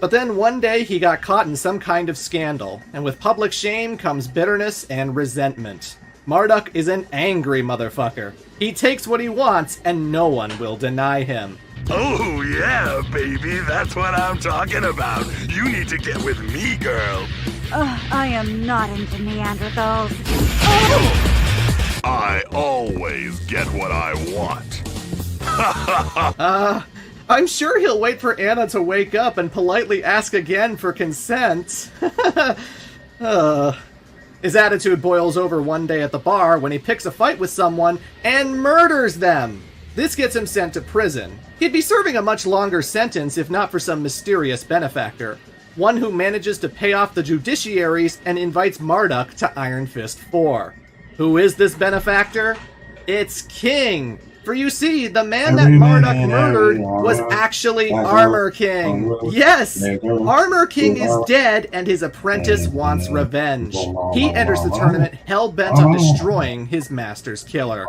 But then one day he got caught in some kind of scandal, and with public shame comes bitterness and resentment. Marduk is an angry motherfucker. He takes what he wants, and no one will deny him. Oh, yeah, baby, that's what I'm talking about. You need to get with me, girl. I am not into Neanderthals. I always get what I want. I'm sure he'll wait for Anna to wake up and politely ask again for consent. His attitude boils over one day at the bar when he picks a fight with someone and murders them. This gets him sent to prison. He'd be serving a much longer sentence if not for some mysterious benefactor. One who manages to pay off the judiciaries and invites Marduk to Iron Fist 4. Who is this benefactor? It's King! For you see, the man that Marduk murdered was actually Armor King. Yes! Armor King is dead and his apprentice wants revenge. He enters the tournament hell-bent on destroying his master's killer.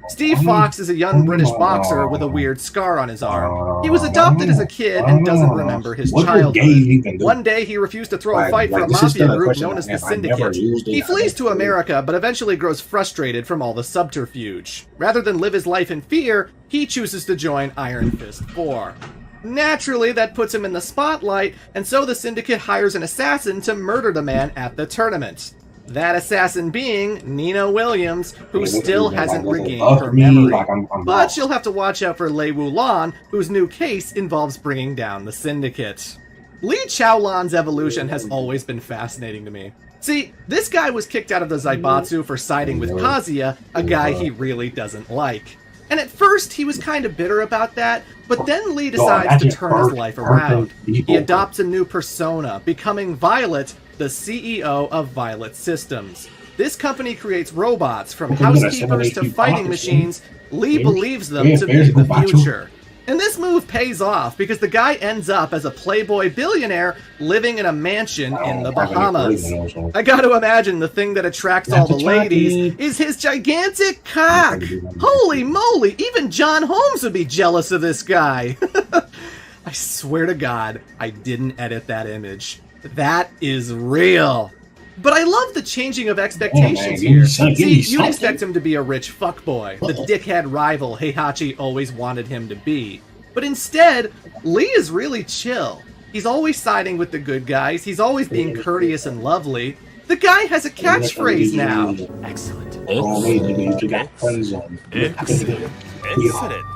Steve Fox is a young British boxer with a weird scar on his arm. He was adopted as a kid and doesn't remember his childhood. One day he refused to throw a fight for a mafia group known as the Syndicate. He flees to America but eventually grows frustrated from all the subterfuge. Rather than live his life in fear, he chooses to join Iron Fist 4. Naturally, that puts him in the spotlight, and so the Syndicate hires an assassin to murder the man at the tournament. That assassin being Nina Williams, who still hasn't regained her memory. But she'll have to watch out for Lei Wulan, whose new case involves bringing down the Syndicate. Li Chaolan's evolution has always been fascinating to me. See, this guy was kicked out of the Zaibatsu for siding with Kazuya, a guy he really doesn't like. And at first, he was kind of bitter about that, but then Lee decides to turn his life around. He adopts a new persona, becoming Violet, the CEO of Violet Systems. This company creates robots, from housekeepers to fighting machines. Lee believes them to be the future. And this move pays off because the guy ends up as a playboy billionaire living in a mansion in the Bahamas. I gotta imagine the thing that attracts all the ladies is his gigantic cock. Holy moly, even John Holmes would be jealous of this guy. I swear to God, I didn't edit that image. That is real. But I love the changing of expectations here. See, you'd expect him to be a rich fuckboy, the dickhead rival Heihachi always wanted him to be. But instead, Lee is really chill. He's always siding with the good guys, he's always being courteous and lovely. The guy has a catchphrase now. Excellent. Excellent.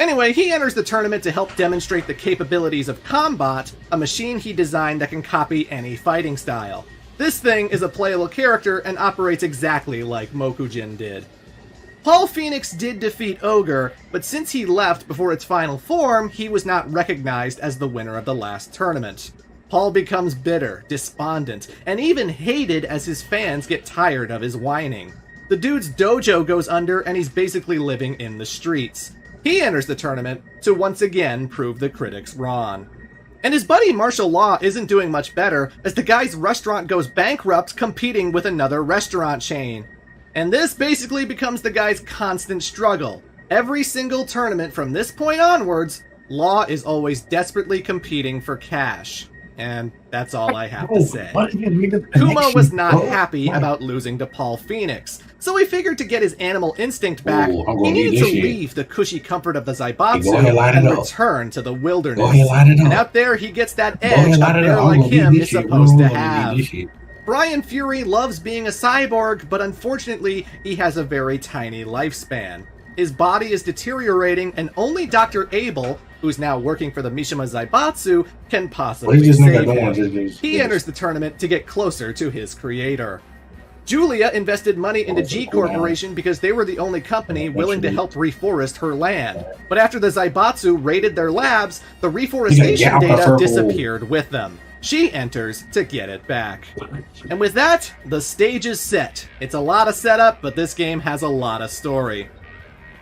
Anyway, he enters the tournament to help demonstrate the capabilities of Combat, a machine he designed that can copy any fighting style. This thing is a playable character and operates exactly like Mokujin did. Paul Phoenix did defeat Ogre, but since he left before its final form, he was not recognized as the winner of the last tournament. Paul becomes bitter, despondent, and even hated as his fans get tired of his whining. The dude's dojo goes under and he's basically living in the streets. He enters the tournament to once again prove the critics wrong. And his buddy Martial Law isn't doing much better as the guy's restaurant goes bankrupt competing with another restaurant chain. And this basically becomes the guy's constant struggle. Every single tournament from this point onwards, Law is always desperately competing for cash. And that's all I have to say. Kuma was not happy about losing to Paul Phoenix, so he figured to get his animal instinct back, he needed to leave the cushy comfort of the Zaibatsu and return to the wilderness. And out there he gets that edge a bear like him is supposed to have. Brian Fury loves being a cyborg, but unfortunately he has a very tiny lifespan. His body is deteriorating and only Dr. Abel, who's now working for the Mishima Zaibatsu, can possibly save him. He enters the tournament to get closer to his creator. Julia invested money into G Corporation because they were the only company willing to help reforest her land. But after the Zaibatsu raided their labs, the reforestation data disappeared with them. She enters to get it back. And with that, the stage is set. It's a lot of setup, but this game has a lot of story.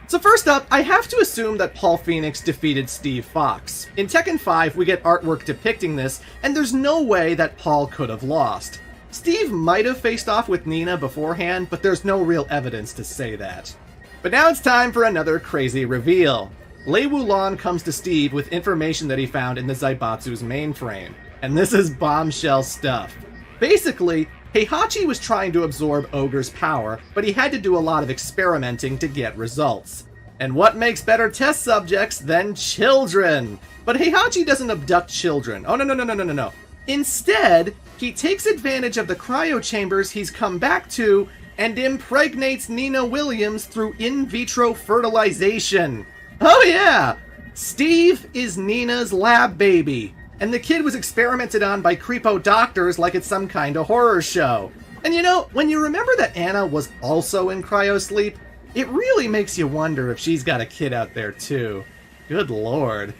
So first up, I have to assume that Paul Phoenix defeated Steve Fox. In Tekken 5, we get artwork depicting this, and there's no way that Paul could have lost. Steve might have faced off with Nina beforehand, but there's no real evidence to say that. But now it's time for another crazy reveal. Lei Wulan comes to Steve with information that he found in the Zaibatsu's mainframe. And this is bombshell stuff. Basically, Heihachi was trying to absorb Ogre's power, but he had to do a lot of experimenting to get results. And what makes better test subjects than children? But Heihachi doesn't abduct children. Oh, no. Instead, he takes advantage of the cryo chambers he's come back to and impregnates Nina Williams through in vitro fertilization. Oh yeah! Steve is Nina's lab baby, and the kid was experimented on by creepo doctors like it's some kind of horror show. And you know, when you remember that Anna was also in cryosleep, it really makes you wonder if she's got a kid out there too. Good lord.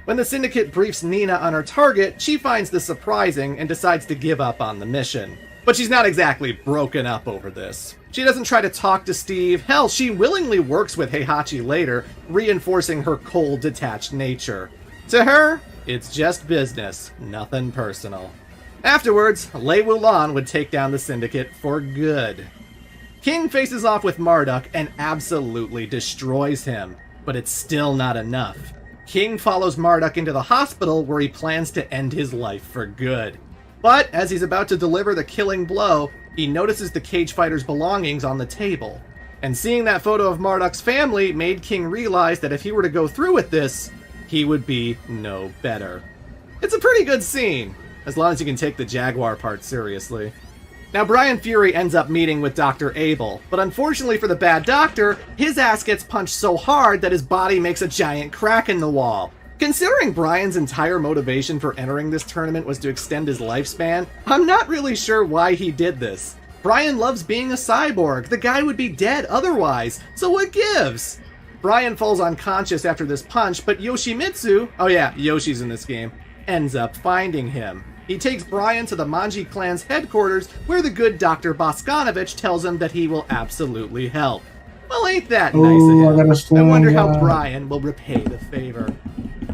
When the Syndicate briefs Nina on her target, she finds this surprising and decides to give up on the mission. But she's not exactly broken up over this. She doesn't try to talk to Steve. Hell, she willingly works with Heihachi later, reinforcing her cold, detached nature. To her, it's just business, nothing personal. Afterwards, Lei Wulan would take down the Syndicate for good. King faces off with Marduk and absolutely destroys him, but it's still not enough. King follows Marduk into the hospital where he plans to end his life for good. But as he's about to deliver the killing blow, he notices the cage fighter's belongings on the table. And seeing that photo of Marduk's family made King realize that if he were to go through with this, he would be no better. It's a pretty good scene, as long as you can take the Jaguar part seriously. Now, Brian Fury ends up meeting with Dr. Abel, but unfortunately for the bad doctor, his ass gets punched so hard that his body makes a giant crack in the wall. Considering Brian's entire motivation for entering this tournament was to extend his lifespan, I'm not really sure why he did this. Brian loves being a cyborg. The guy would be dead otherwise, so what gives? Brian falls unconscious after this punch, but Yoshimitsu, oh yeah, Yoshi's in this game, ends up finding him. He takes Brian to the Manji clan's headquarters, where the good Dr. Boskanovich tells him that he will absolutely help. Well, ain't that nice of him? I wonder how Brian will repay the favor.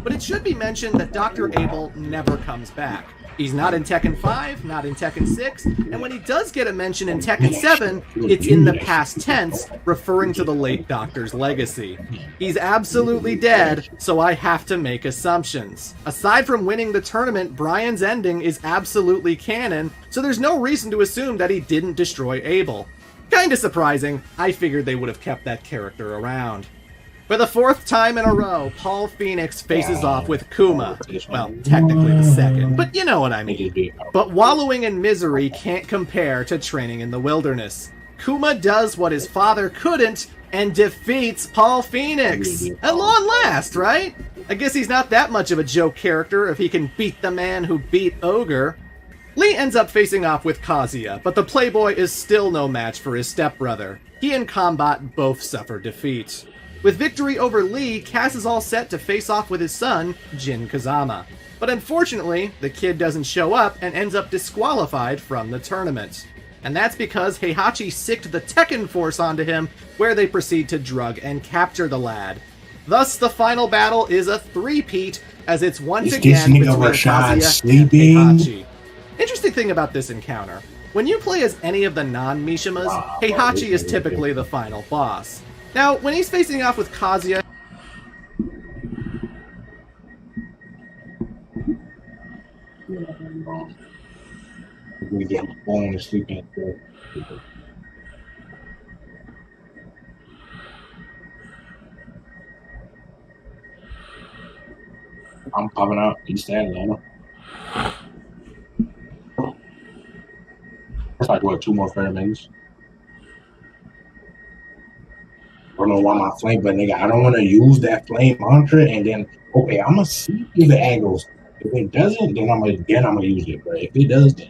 But it should be mentioned that Dr. Abel never comes back. He's not in Tekken 5, not in Tekken 6, and when he does get a mention in Tekken 7, it's in the past tense, referring to the late Doctor's legacy. He's absolutely dead, so I have to make assumptions. Aside from winning the tournament, Brian's ending is absolutely canon, so there's no reason to assume that he didn't destroy Abel. Kinda surprising. I figured they would have kept that character around. For the fourth time in a row, Paul Phoenix faces off with Kuma. Well, technically the second, but you know what I mean. But wallowing in misery can't compare to training in the wilderness. Kuma does what his father couldn't and defeats Paul Phoenix. At long last, right? I guess he's not that much of a joke character if he can beat the man who beat Ogre. Lee ends up facing off with Kazuya, but the Playboy is still no match for his stepbrother. He and Combat both suffer defeat. With victory over Lee, Cass is all set to face off with his son, Jin Kazama. But unfortunately, the kid doesn't show up and ends up disqualified from the tournament. And that's because Heihachi sicked the Tekken Force onto him, where they proceed to drug and capture the lad. Thus, the final battle is a three-peat, as it's once again between Kazuya and Heihachi. Interesting thing about this encounter, when you play as any of the non-Mishimas, Heihachi is typically the final boss. Now, when he's facing off with Kazuya, we get falling asleep at the I'm popping out East Atlanta. That's like what, 2 more Fairbanks? I don't know why my flame, but nigga, I don't want to use that flame mantra and then okay, I'm gonna see if the angles. If it doesn't, then I'm gonna use it. But if it does, then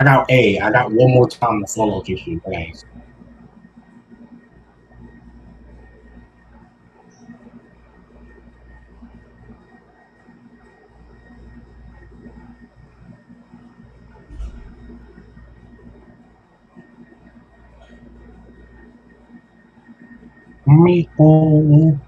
I got one more time to follow this shit, guys. Meatball.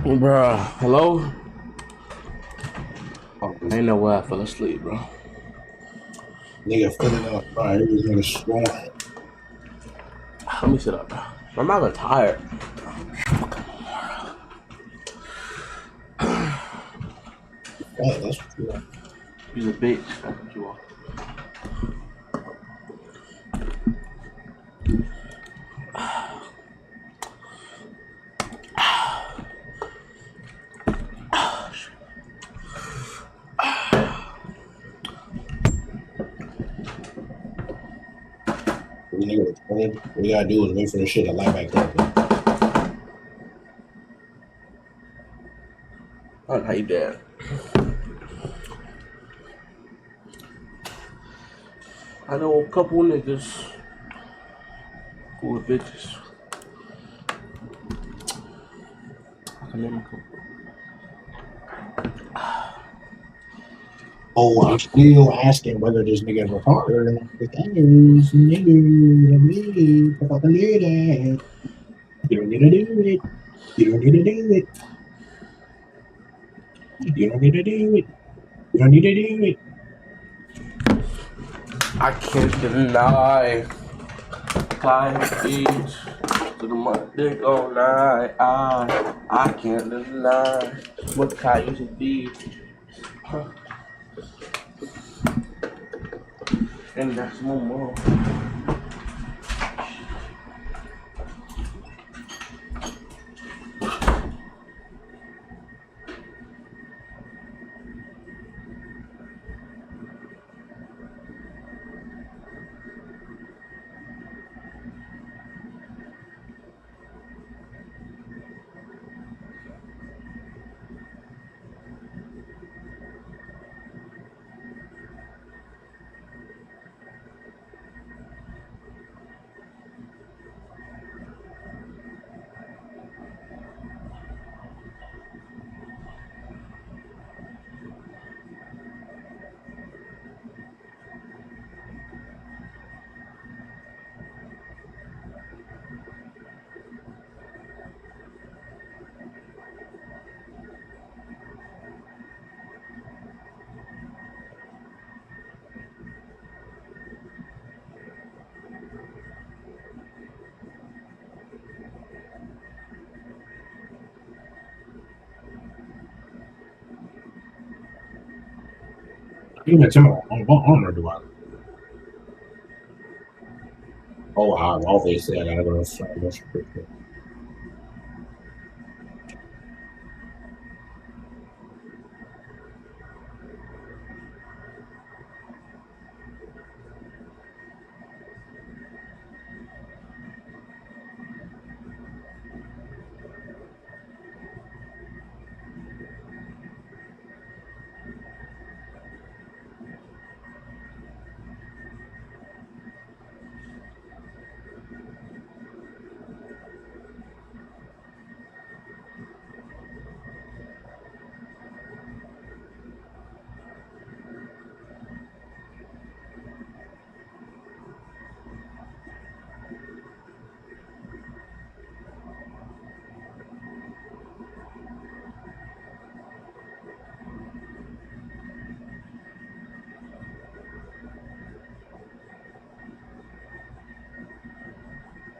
Bruh, hello? Oh, I ain't know why I fell asleep, bro. nigga filling up, bro. This nigga snoring. Let me sit up, bro. I'm not gonna tired. Hey, that's what you want. He's a bitch. That's what you are. We nigga recorded. What we gotta do is wait for the shit to light back up. I don't know how you did. I know a couple niggas who are bitches. I can name a couple. Oh, I'm still asking whether this nigga recorded or not. Because nigga, to me, fucking do that. You don't need to do it. You don't need to do it. You don't need to do it. You don't need to do it. I can't deny. Client beach to the mother dick all night. I can't deny what Kai used to be. And that's my mom. You can tell me what armor do I? Oh, obviously I gotta go to slow motion picture.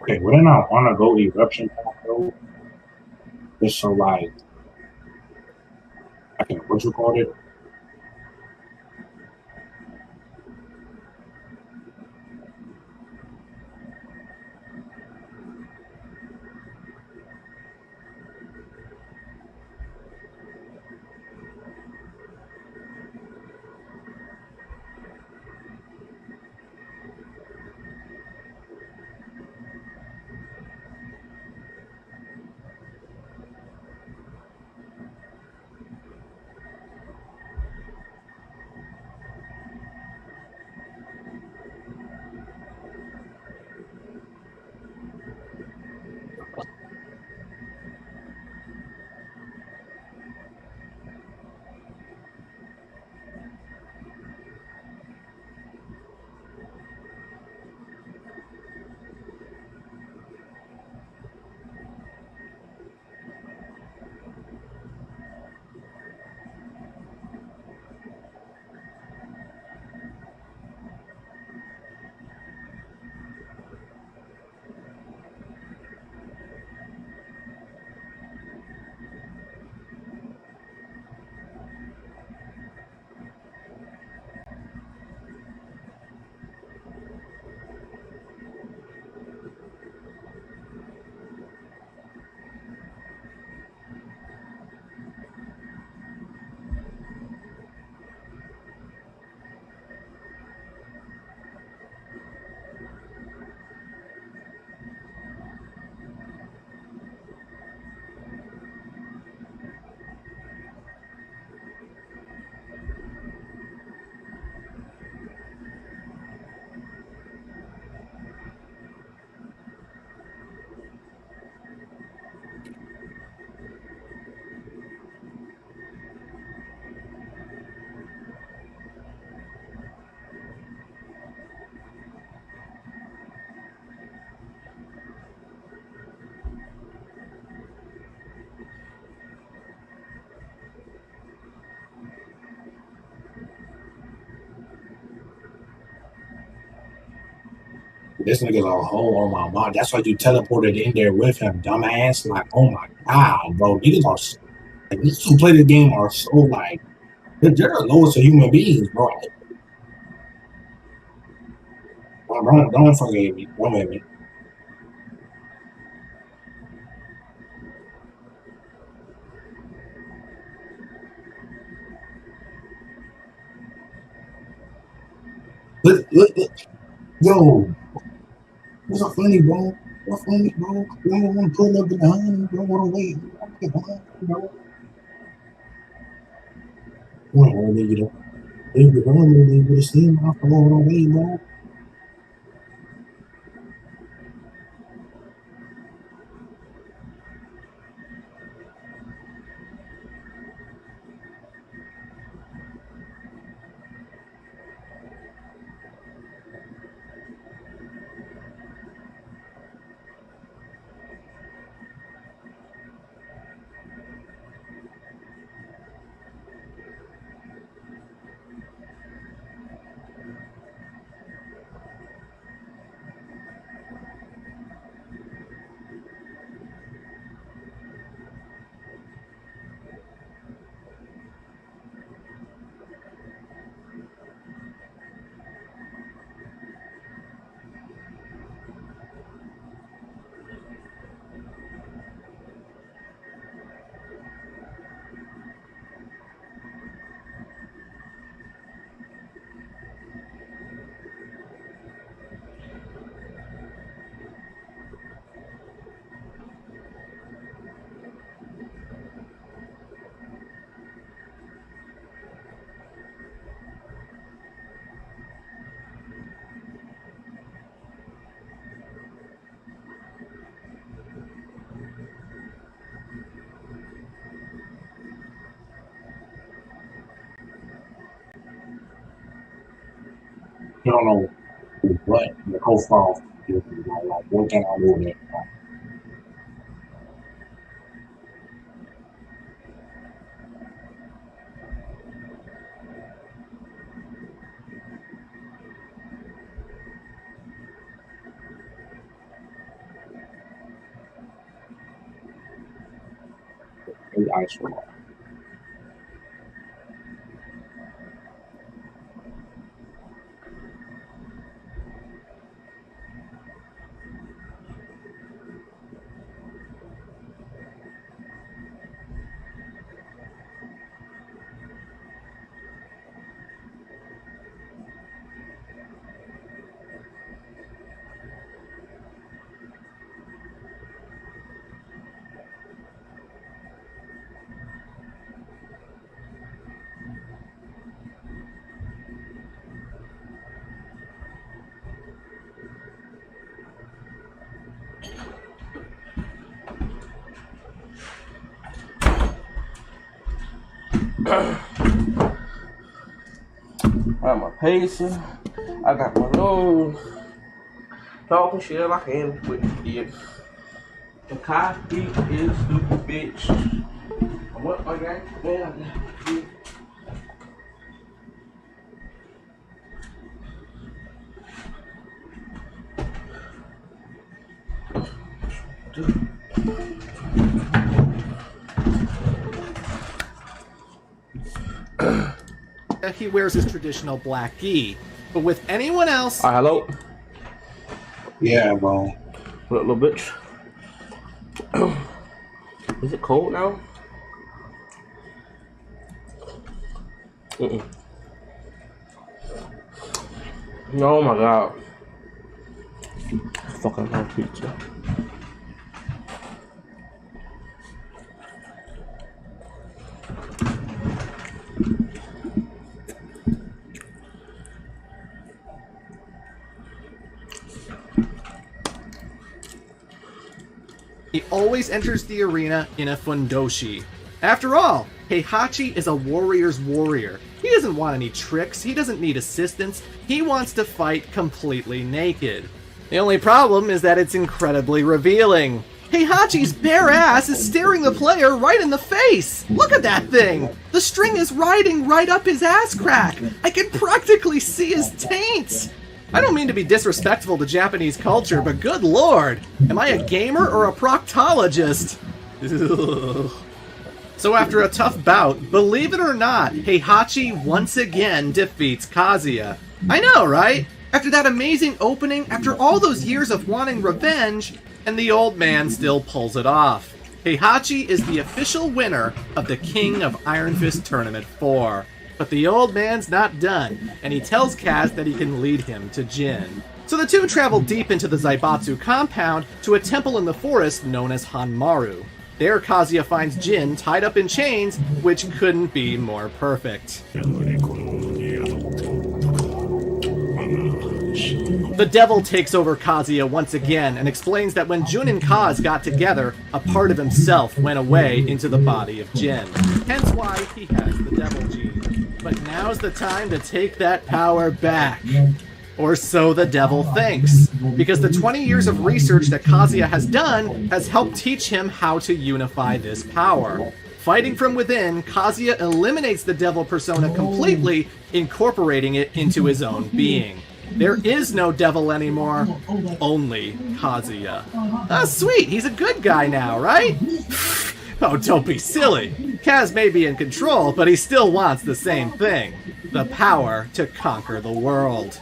Okay, wouldn't I want to go eruption path though? Just so like I can what's it called it? This nigga's a hole on my mind. That's why you teleported in there with him, dumbass. Like, oh my god, bro. Niggas are like, niggas who play the game are so like they're the lowest of human beings, bro. Don't forget me. Don't hit me. Look. Yo, what's up, funny, bro? What's funny, bro? You don't want to pull up behind me, bro. What wait? Bro. Come on, nigga. If you're home, they would have seen my phone away, bro. You don't know what the co-fall is. Like, what can I do with it? Ice cream. I got my pacing. I got my nose. Talking shit like I can with it. The copy is stupid bitch. I want my guy. Man, he wears his traditional black gi, but with anyone else... hello? Yeah, bro. What, little bitch? Is it cold now? No, oh my god. Fucking love pizza. He always enters the arena in a fundoshi. After all, Heihachi is a warrior's warrior. He doesn't want any tricks, he doesn't need assistance, he wants to fight completely naked. The only problem is that it's incredibly revealing. Heihachi's bare ass is staring the player right in the face! Look at that thing! The string is riding right up his ass crack! I can practically see his taint! I don't mean to be disrespectful to Japanese culture, but good lord, am I a gamer or a proctologist? Ugh. So after a tough bout, believe it or not, Heihachi once again defeats Kazuya. I know, right? After that amazing opening, after all those years of wanting revenge, and the old man still pulls it off. Heihachi is the official winner of the King of Iron Fist Tournament 4. But the old man's not done, and he tells Kaz that he can lead him to Jin. So the two travel deep into the Zaibatsu compound to a temple in the forest known as Hanmaru. There Kazuya finds Jin tied up in chains, which couldn't be more perfect. The devil takes over Kazuya once again and explains that when Jun and Kaz got together, a part of himself went away into the body of Jin. Hence why he has the devil gene. But now's the time to take that power back. Or so the devil thinks. Because the 20 years of research that Kazuya has done has helped teach him how to unify this power. Fighting from within, Kazuya eliminates the devil persona completely, incorporating it into his own being. There is no devil anymore, only Kazuya. Ah, sweet, he's a good guy now, right? Oh, don't be silly. Kaz may be in control, but he still wants the same thing. The power to conquer the world.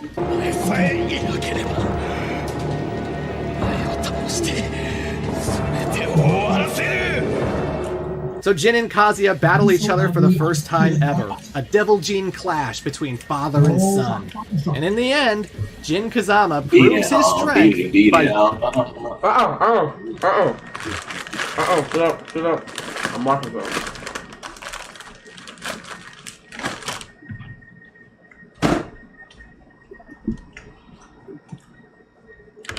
So Jin and Kazuya battle each other for the first time ever. A devil gene clash between father and son. And in the end, Jin Kazama proves his strength by... Sit up. I'm watching though.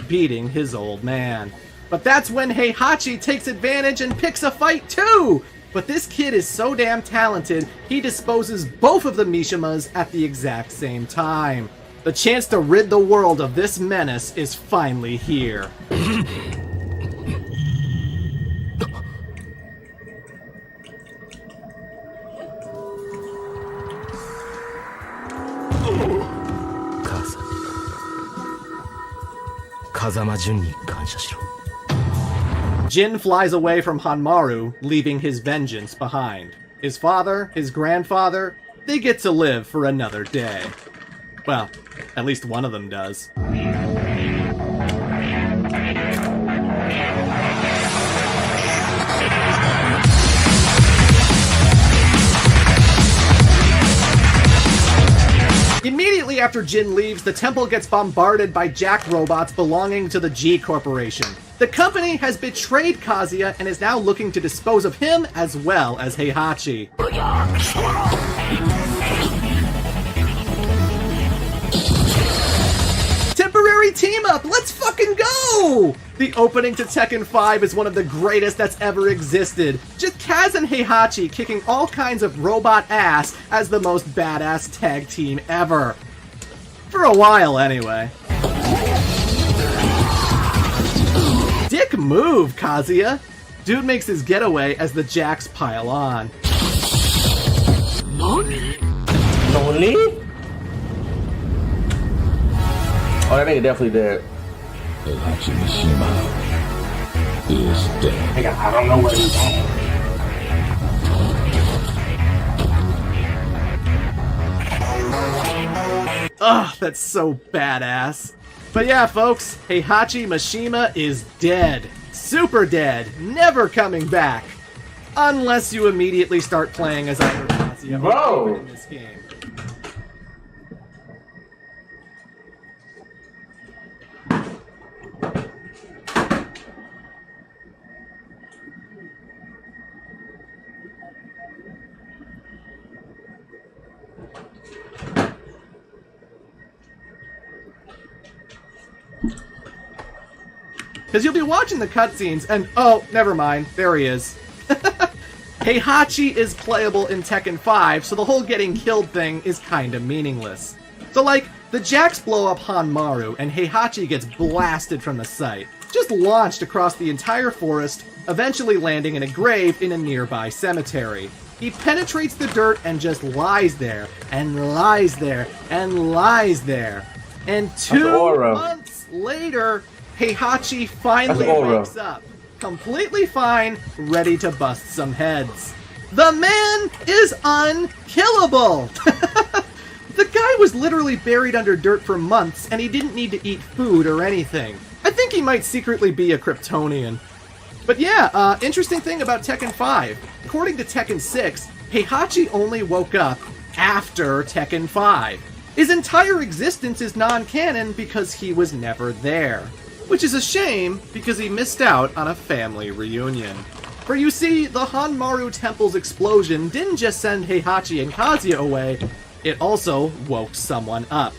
beating his old man. But that's when Heihachi takes advantage and picks a fight too! But this kid is so damn talented, he disposes both of the Mishimas at the exact same time. The chance to rid the world of this menace is finally here. Jin flies away from Hanmaru, leaving his vengeance behind. His father, his grandfather, they get to live for another day. Well, at least one of them does. Immediately after Jin leaves, the temple gets bombarded by Jack robots belonging to the G Corporation. The company has betrayed Kazuya and is now looking to dispose of him as well as Heihachi. Temporary team up! Let's fucking go! The opening to Tekken 5 is one of the greatest that's ever existed. Just Kaz and Heihachi kicking all kinds of robot ass as the most badass tag team ever. For a while, anyway. Dick move, Kazuya! Dude makes his getaway as the Jacks pile on. Nani? Oh, that nigga definitely dead. Is dead. I don't know where he's at. Ugh, that's so badass. But yeah, folks, Heihachi Mishima is dead. Super dead. Never coming back. Unless you immediately start playing as either Kazuya or in this game. Because you'll be watching the cutscenes and, oh, never mind, there he is. Heihachi is playable in Tekken 5, so the whole getting killed thing is kinda meaningless. So like, the Jacks blow up Hanmaru and Heihachi gets blasted from the site, just launched across the entire forest, eventually landing in a grave in a nearby cemetery. He penetrates the dirt and just lies there, and lies there, and lies there. And That's 2 aura. months later, Heihachi finally That's aura. wakes up, completely fine, ready to bust some heads. The man is unkillable! The guy was literally buried under dirt for months, and he didn't need to eat food or anything. I think he might secretly be a Kryptonian. But yeah, interesting thing about Tekken 5. According to Tekken 6, Heihachi only woke up after Tekken 5. His entire existence is non-canon because he was never there. Which is a shame, because he missed out on a family reunion. For you see, the Hanmaru Temple's explosion didn't just send Heihachi and Kazuya away, it also woke someone up.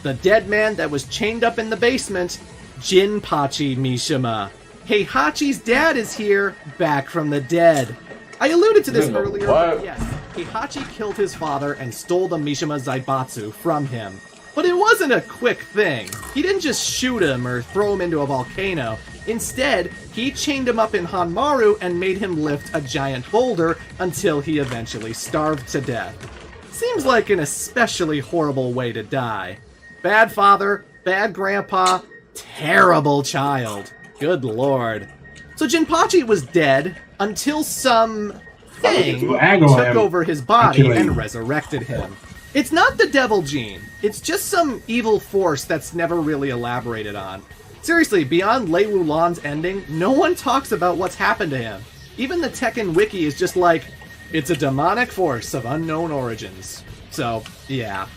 The dead man that was chained up in the basement, Jinpachi Mishima. Heihachi's dad is here, back from the dead. I alluded to this earlier, but yes, Heihachi killed his father and stole the Mishima Zaibatsu from him. But it wasn't a quick thing. He didn't just shoot him or throw him into a volcano. Instead, he chained him up in Hanmaru and made him lift a giant boulder until he eventually starved to death. Seems like an especially horrible way to die. Bad father, bad grandpa, terrible child. Good lord. So Jinpachi was dead until some thing took over his body and resurrected him. It's not the devil gene. It's just some evil force that's never really elaborated on. Seriously, beyond Lei Wulan's ending, no one talks about what's happened to him. Even the Tekken wiki is just like, it's a demonic force of unknown origins. So, yeah.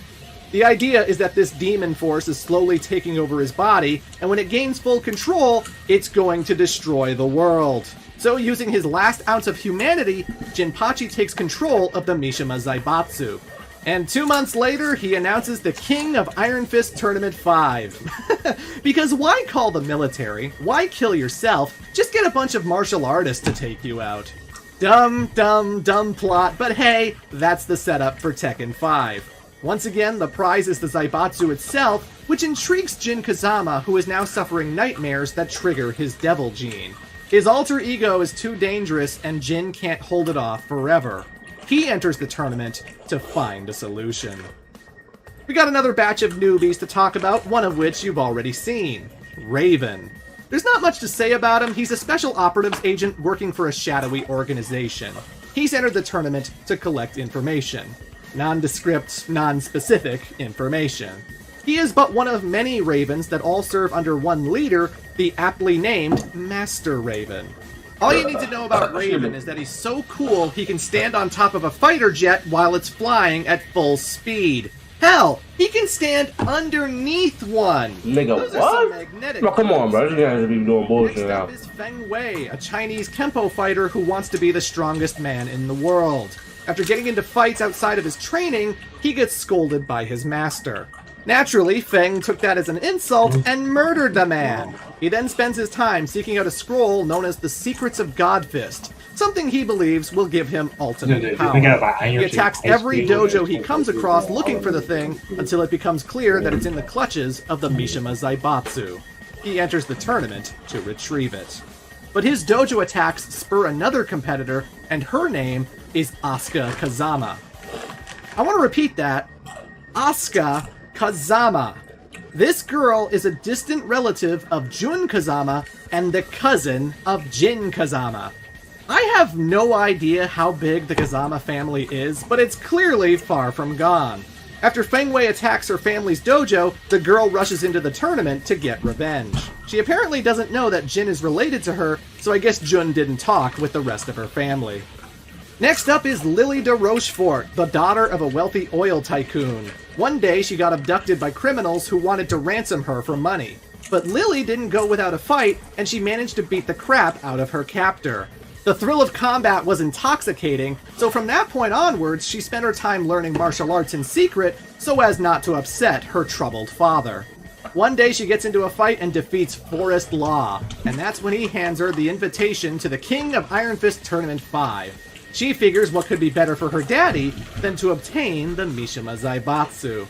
The idea is that this demon force is slowly taking over his body, and when it gains full control, it's going to destroy the world. So using his last ounce of humanity, Jinpachi takes control of the Mishima Zaibatsu. And 2 months later, he announces the King of Iron Fist Tournament 5. Because why call the military? Why kill yourself? Just get a bunch of martial artists to take you out. Dumb plot, but hey, that's the setup for Tekken 5. Once again, the prize is the Zaibatsu itself, which intrigues Jin Kazama, who is now suffering nightmares that trigger his devil gene. His alter ego is too dangerous, and Jin can't hold it off forever. He enters the tournament to find a solution. We got another batch of newbies to talk about, one of which you've already seen. Raven. There's not much to say about him. He's a special operatives agent working for a shadowy organization. He's entered the tournament to collect information. Nondescript, non-specific information. He is but one of many Ravens that all serve under one leader, the aptly named Master Raven. All you need to know about Raven is that he's so cool he can stand on top of a fighter jet while it's flying at full speed. Hell, he can stand underneath one. Nigga, what? No, come on, bro. You guys be doing bullshit now. Next up is Feng Wei, a Chinese Kempo fighter who wants to be the strongest man in the world. After getting into fights outside of his training, he gets scolded by his master. Naturally, Feng took that as an insult and murdered the man. He then spends his time seeking out a scroll known as the Secrets of Godfist, something he believes will give him ultimate power. He attacks every dojo he comes across looking for the thing until it becomes clear that it's in the clutches of the Mishima Zaibatsu. He enters the tournament to retrieve it. But his dojo attacks spur another competitor, and her name is Asuka Kazama. I want to repeat that. Asuka Kazama. This girl is a distant relative of Jun Kazama and the cousin of Jin Kazama. I have no idea how big the Kazama family is, but it's clearly far from gone. After Feng Wei attacks her family's dojo, the girl rushes into the tournament to get revenge. She apparently doesn't know that Jin is related to her, so I guess Jun didn't talk with the rest of her family. Next up is Lily de Rochefort, the daughter of a wealthy oil tycoon. One day she got abducted by criminals who wanted to ransom her for money. But Lily didn't go without a fight, and she managed to beat the crap out of her captor. The thrill of combat was intoxicating, so from that point onwards, she spent her time learning martial arts in secret so as not to upset her troubled father. One day she gets into a fight and defeats Forrest Law, and that's when he hands her the invitation to the King of Iron Fist Tournament 5. She figures what could be better for her daddy than to obtain the Mishima Zaibatsu.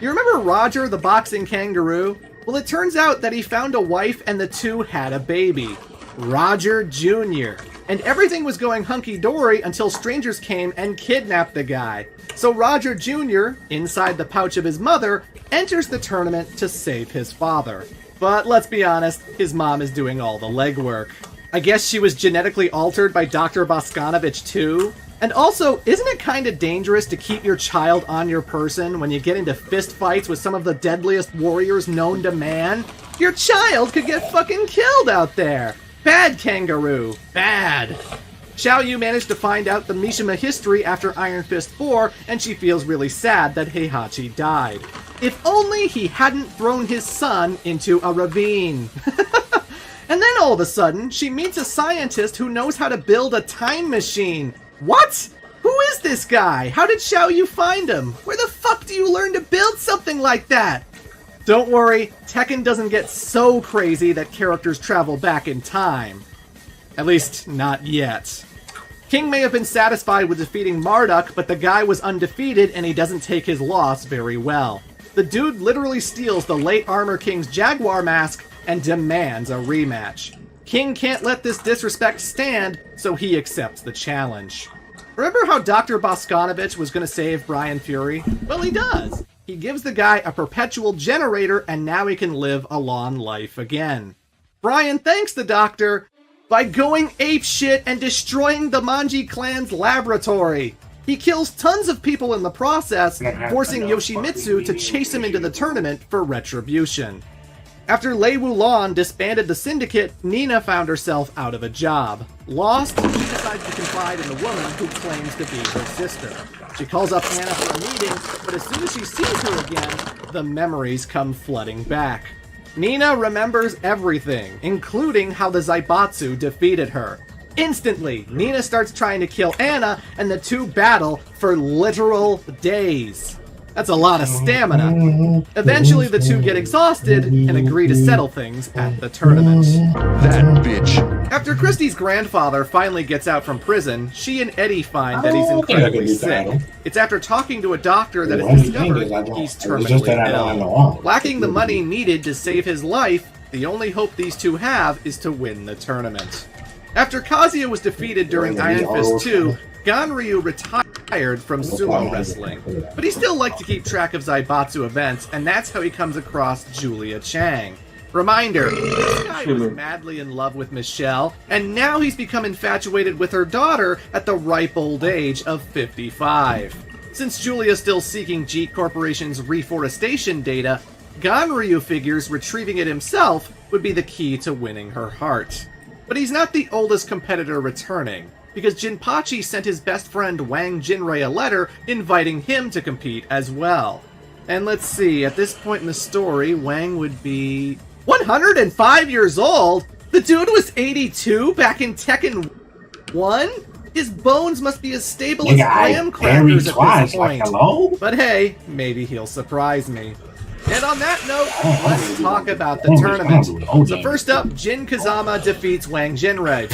You remember Roger the boxing kangaroo? Well, it turns out that he found a wife and the two had a baby. Roger Jr. And everything was going hunky-dory until strangers came and kidnapped the guy. So Roger Jr., inside the pouch of his mother, enters the tournament to save his father. But let's be honest, his mom is doing all the legwork. I guess she was genetically altered by Dr. Boskanovich too? And also, isn't it kinda dangerous to keep your child on your person when you get into fist fights with some of the deadliest warriors known to man? Your child could get fucking killed out there! Bad, Kangaroo! Bad! Xiao Yu managed to find out the Mishima history after Iron Fist 4, and she feels really sad that Heihachi died. If only he hadn't thrown his son into a ravine. And then all of a sudden, she meets a scientist who knows how to build a time machine. What? Who is this guy? How did Xiao Yu find him? Where the fuck do you learn to build something like that? Don't worry, Tekken doesn't get so crazy that characters travel back in time. At least, not yet. King may have been satisfied with defeating Marduk, but the guy was undefeated and he doesn't take his loss very well. The dude literally steals the late Armor King's Jaguar mask and demands a rematch. King can't let this disrespect stand, so he accepts the challenge. Remember how Dr. Boskanovich was going to save Brian Fury? Well, he does. He gives the guy a perpetual generator, and now he can live a long life again. Brian thanks the doctor by going apeshit and destroying the Manji clan's laboratory. He kills tons of people in the process, forcing Yoshimitsu to chase him into the tournament for retribution. After Lei Wulan disbanded the syndicate, Nina found herself out of a job. Lost, she decides to confide in the woman who claims to be her sister. She calls up Anna for a meeting, but as soon as she sees her again, the memories come flooding back. Nina remembers everything, including how the Zaibatsu defeated her. Instantly, Nina starts trying to kill Anna, and the two battle for literal days. That's a lot of stamina. Eventually, the two get exhausted and agree to settle things at the tournament. That bitch. After Christie's grandfather finally gets out from prison, she and Eddie find that he's incredibly sick. It's after talking to a doctor that has discovered he's terminally ill. Lacking the money needed to save his life, the only hope these two have is to win the tournament. After Kazuya was defeated during Iron Fist 2, Ganryu retired from sumo wrestling, but he still liked to keep track of Zaibatsu events, and that's how he comes across Julia Chang. Reminder, this guy was madly in love with Michelle, and now he's become infatuated with her daughter at the ripe old age of 55. Since Julia's still seeking Jeet Corporation's reforestation data, Ganryu figures retrieving it himself would be the key to winning her heart. But he's not the oldest competitor returning, because Jinpachi sent his best friend Wang Jinrei a letter inviting him to compete as well. And let's see, at this point in the story, Wang would be 105 years old? The dude was 82 back in Tekken 1? His bones must be as stable as graham crackers at this point. But hey, maybe he'll surprise me. And on that note, let's talk about the tournament. So first up, Jin Kazama defeats Wang Jinrei.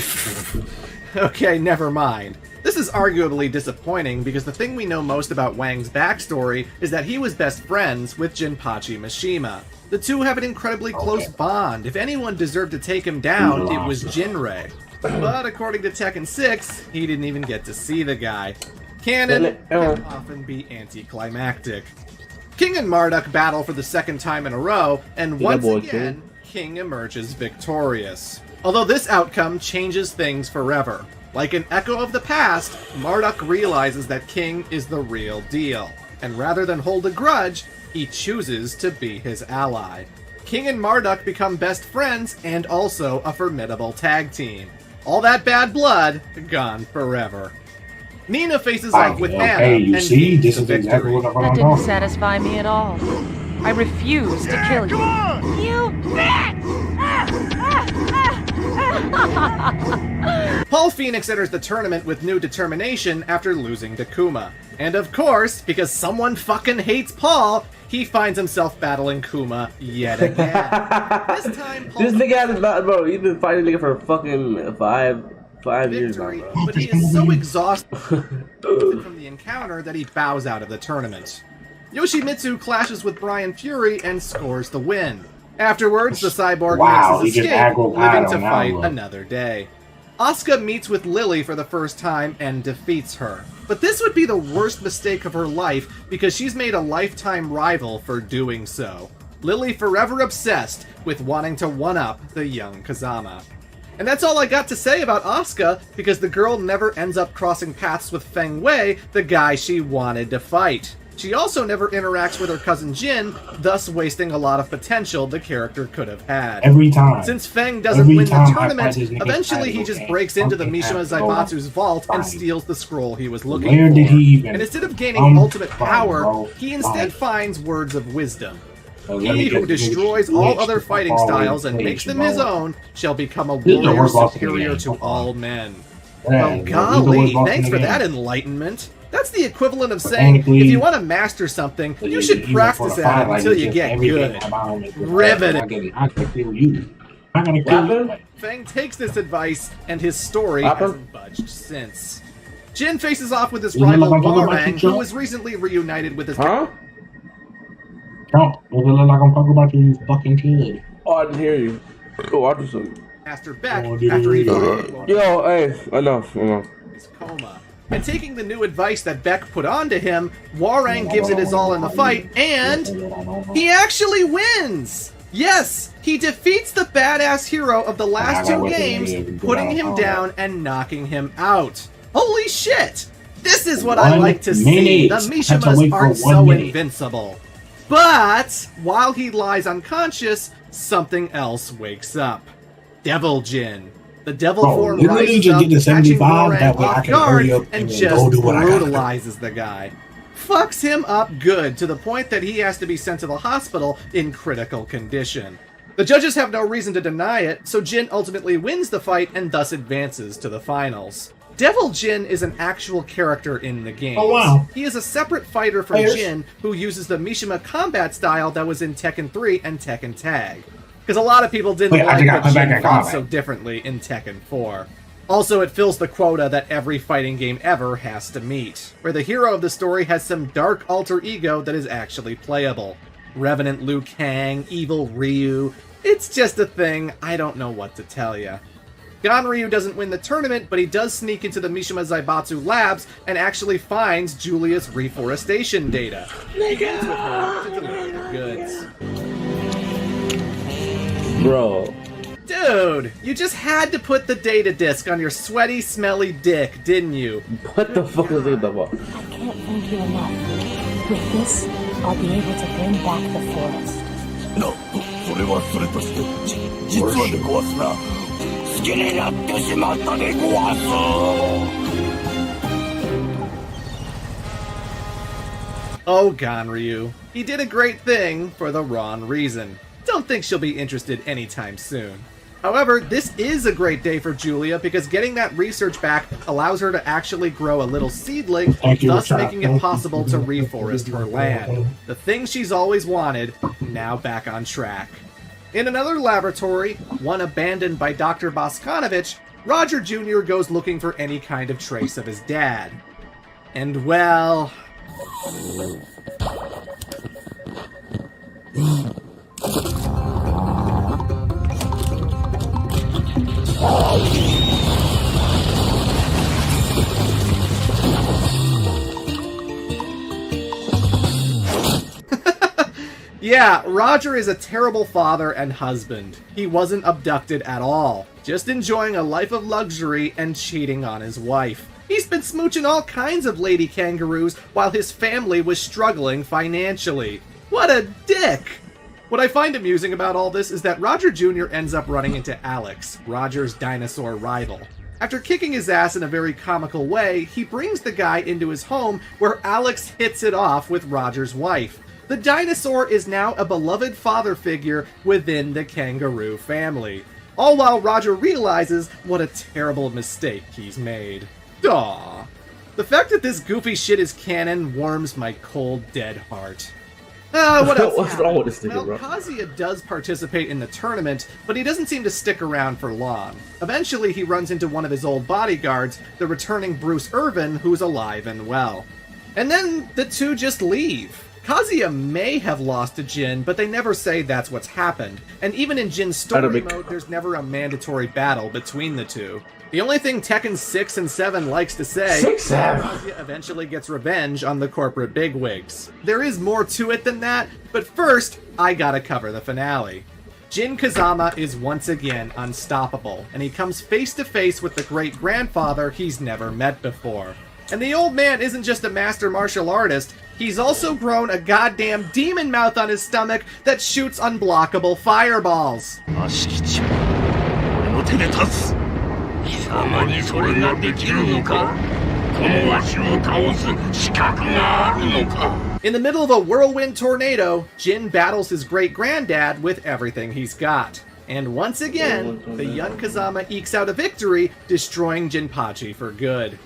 Okay, never mind. This is arguably disappointing because the thing we know most about Wang's backstory is that he was best friends with Jinpachi Mishima. The two have an incredibly close bond. If anyone deserved to take him down, it was Jinrei. But according to Tekken 6, he didn't even get to see the guy. Canon can often be anticlimactic. King and Marduk battle for the second time in a row, and once again, King emerges victorious. Although this outcome changes things forever. Like an echo of the past, Marduk realizes that King is the real deal, and rather than hold a grudge, he chooses to be his ally. King and Marduk become best friends and also a formidable tag team. All that bad blood gone forever. Nina faces off with Anna and gains the victory. That didn't satisfy me at all. I refuse to kill you. You bitch! Paul Phoenix enters the tournament with new determination after losing to Kuma. And of course, because someone fucking hates Paul, he finds himself battling Kuma yet again. This time, Paul... This nigga has not, bro, you've been fighting nigga for fucking five years now, bro. But he is so exhausted from the encounter that he bows out of the tournament. Yoshimitsu clashes with Brian Fury and scores the win. Afterwards, the cyborg Wow, makes he his just escape, aggro living out to on that fight one. another day. Asuka meets with Lily for the first time and defeats her. But this would be the worst mistake of her life because she's made a lifetime rival for doing so. Lily forever obsessed with wanting to one-up the young Kazama. And that's all I got to say about Asuka, because the girl never ends up crossing paths with Feng Wei, the guy she wanted to fight. She also never interacts with her cousin Jin, thus wasting a lot of potential the character could have had. Every time. Since Feng doesn't Every win the time I tournament, fight this nigga, eventually he I just go, breaks into the something Mishima has to go Zaibatsu's vault and fine. steals the scroll he was looking Where for. did he even And instead of gaining come ultimate from, power, bro? he instead Like- finds words of wisdom. Let me He who get this destroys glitch all other before fighting I styles and glitch, makes them bro. his own shall become a This is the warrior worst boss in the superior game. to Come on. all men. Yeah, Well, bro, this is the golly, worst boss in thanks the for that game. enlightenment. That's the equivalent of saying, if Technically, you want to master something, you should even practice for the at fight, it like, until it's you just get everything good. about him is just Riveting. I gotta kill you. I gotta kill you. Weapon? Feng takes this advice, and his story Upper? hasn't budged since. Jin faces off with his You know rival what I'm talking about, Warang, you who jerk? was recently reunited with his Huh? Don't. Does it look like I'm talking about you fucking kid? Oh, I didn't hear you. Oh, I just said. master Beck Oh, did after he he? Yo, hey, enough. his coma. And taking the new advice that Beck put onto him, Warang gives it his all in the fight, and he actually wins! Yes, he defeats the badass hero of the last two games, putting him down and knocking him out. Holy shit! This is what I 1 like to see. The minute. Had to Mishimas wait for aren't 1 so minute. invincible. But while he lies unconscious, something else wakes up. Devil Jin. The devil Bro, form literally rises just up, get to catching 75, Warang that way I off can guard hurry up and and just go do what I gotta do. brutalizes the guy. Fucks him up good, to the point that he has to be sent to the hospital in critical condition. The judges have no reason to deny it, so Jin ultimately wins the fight and thus advances to the finals. Devil Jin is an actual character in the game. Oh, wow. He is a separate fighter from Players. Jin who uses the Mishima combat style that was in Tekken 3 and Tekken Tag. Because a lot of people didn't Wait, I like think I that come back Jin to fought combat. so differently in Tekken 4. Also, it fills the quota that every fighting game ever has to meet, where the hero of the story has some dark alter ego that is actually playable. Revenant Liu Kang, Evil Ryu. It's just a thing, I don't know what to tell ya. Ganryu doesn't win the tournament, but he does sneak into the Mishima Zaibatsu labs and actually finds Julia's reforestation data. He meets with her to deliver the goods. Bro. Dude, you just had to put the data disk on your sweaty, smelly dick, didn't you? What the fuck is it about? I can't thank you enough. With this, I'll be able to bring back the forest. No, それはそれとして実はでごわすな好きになってしまったでごわす Oh, Ganryu. He did a great thing for the wrong reason. Don't think she'll be interested anytime soon. However, this is a great day for Julia because getting that research back allows her to actually grow a little seedling, Thank you, thus Richard. making it possible to reforest her land. The thing she's always wanted, now back on track. In another laboratory, one abandoned by Dr. Boskanovich, Roger Jr. goes looking for any kind of trace of his dad. And well... Yeah, Roger is a terrible father and husband. He wasn't abducted at all, just enjoying a life of luxury and cheating on his wife. He's been smooching all kinds of lady kangaroos while his family was struggling financially. What a dick! What I find amusing about all this is that Roger Jr. ends up running into Alex, Roger's dinosaur rival. After kicking his ass in a very comical way, he brings the guy into his home where Alex hits it off with Roger's wife. The dinosaur is now a beloved father figure within the kangaroo family. All while Roger realizes what a terrible mistake he's made. Aww. The fact that this goofy shit is canon warms my cold, dead heart. What else? What's wrong with this nigga, Well, bro? Kazuya does participate in the tournament, but he doesn't seem to stick around for long. Eventually, he runs into one of his old bodyguards, the returning Bruce Irvin, who's alive and well. And then the two just leave. Kazuya may have lost to Jin, but they never say that's what's happened. And even in Jin's story mode, there's never a mandatory battle between the two. The only thing Tekken 6 and 7 likes to say is Kazuya eventually gets revenge on the corporate bigwigs. There is more to it than that, but first, I gotta cover the finale. Jin Kazama is once again unstoppable, and he comes face to face with the great-grandfather he's never met before. And the old man isn't just a master martial artist, he's also grown a goddamn demon mouth on his stomach that shoots unblockable fireballs. In the middle of a whirlwind tornado, Jin battles his great-granddad with everything he's got. And once again, the young Kazama ekes out a victory, destroying Jinpachi for good.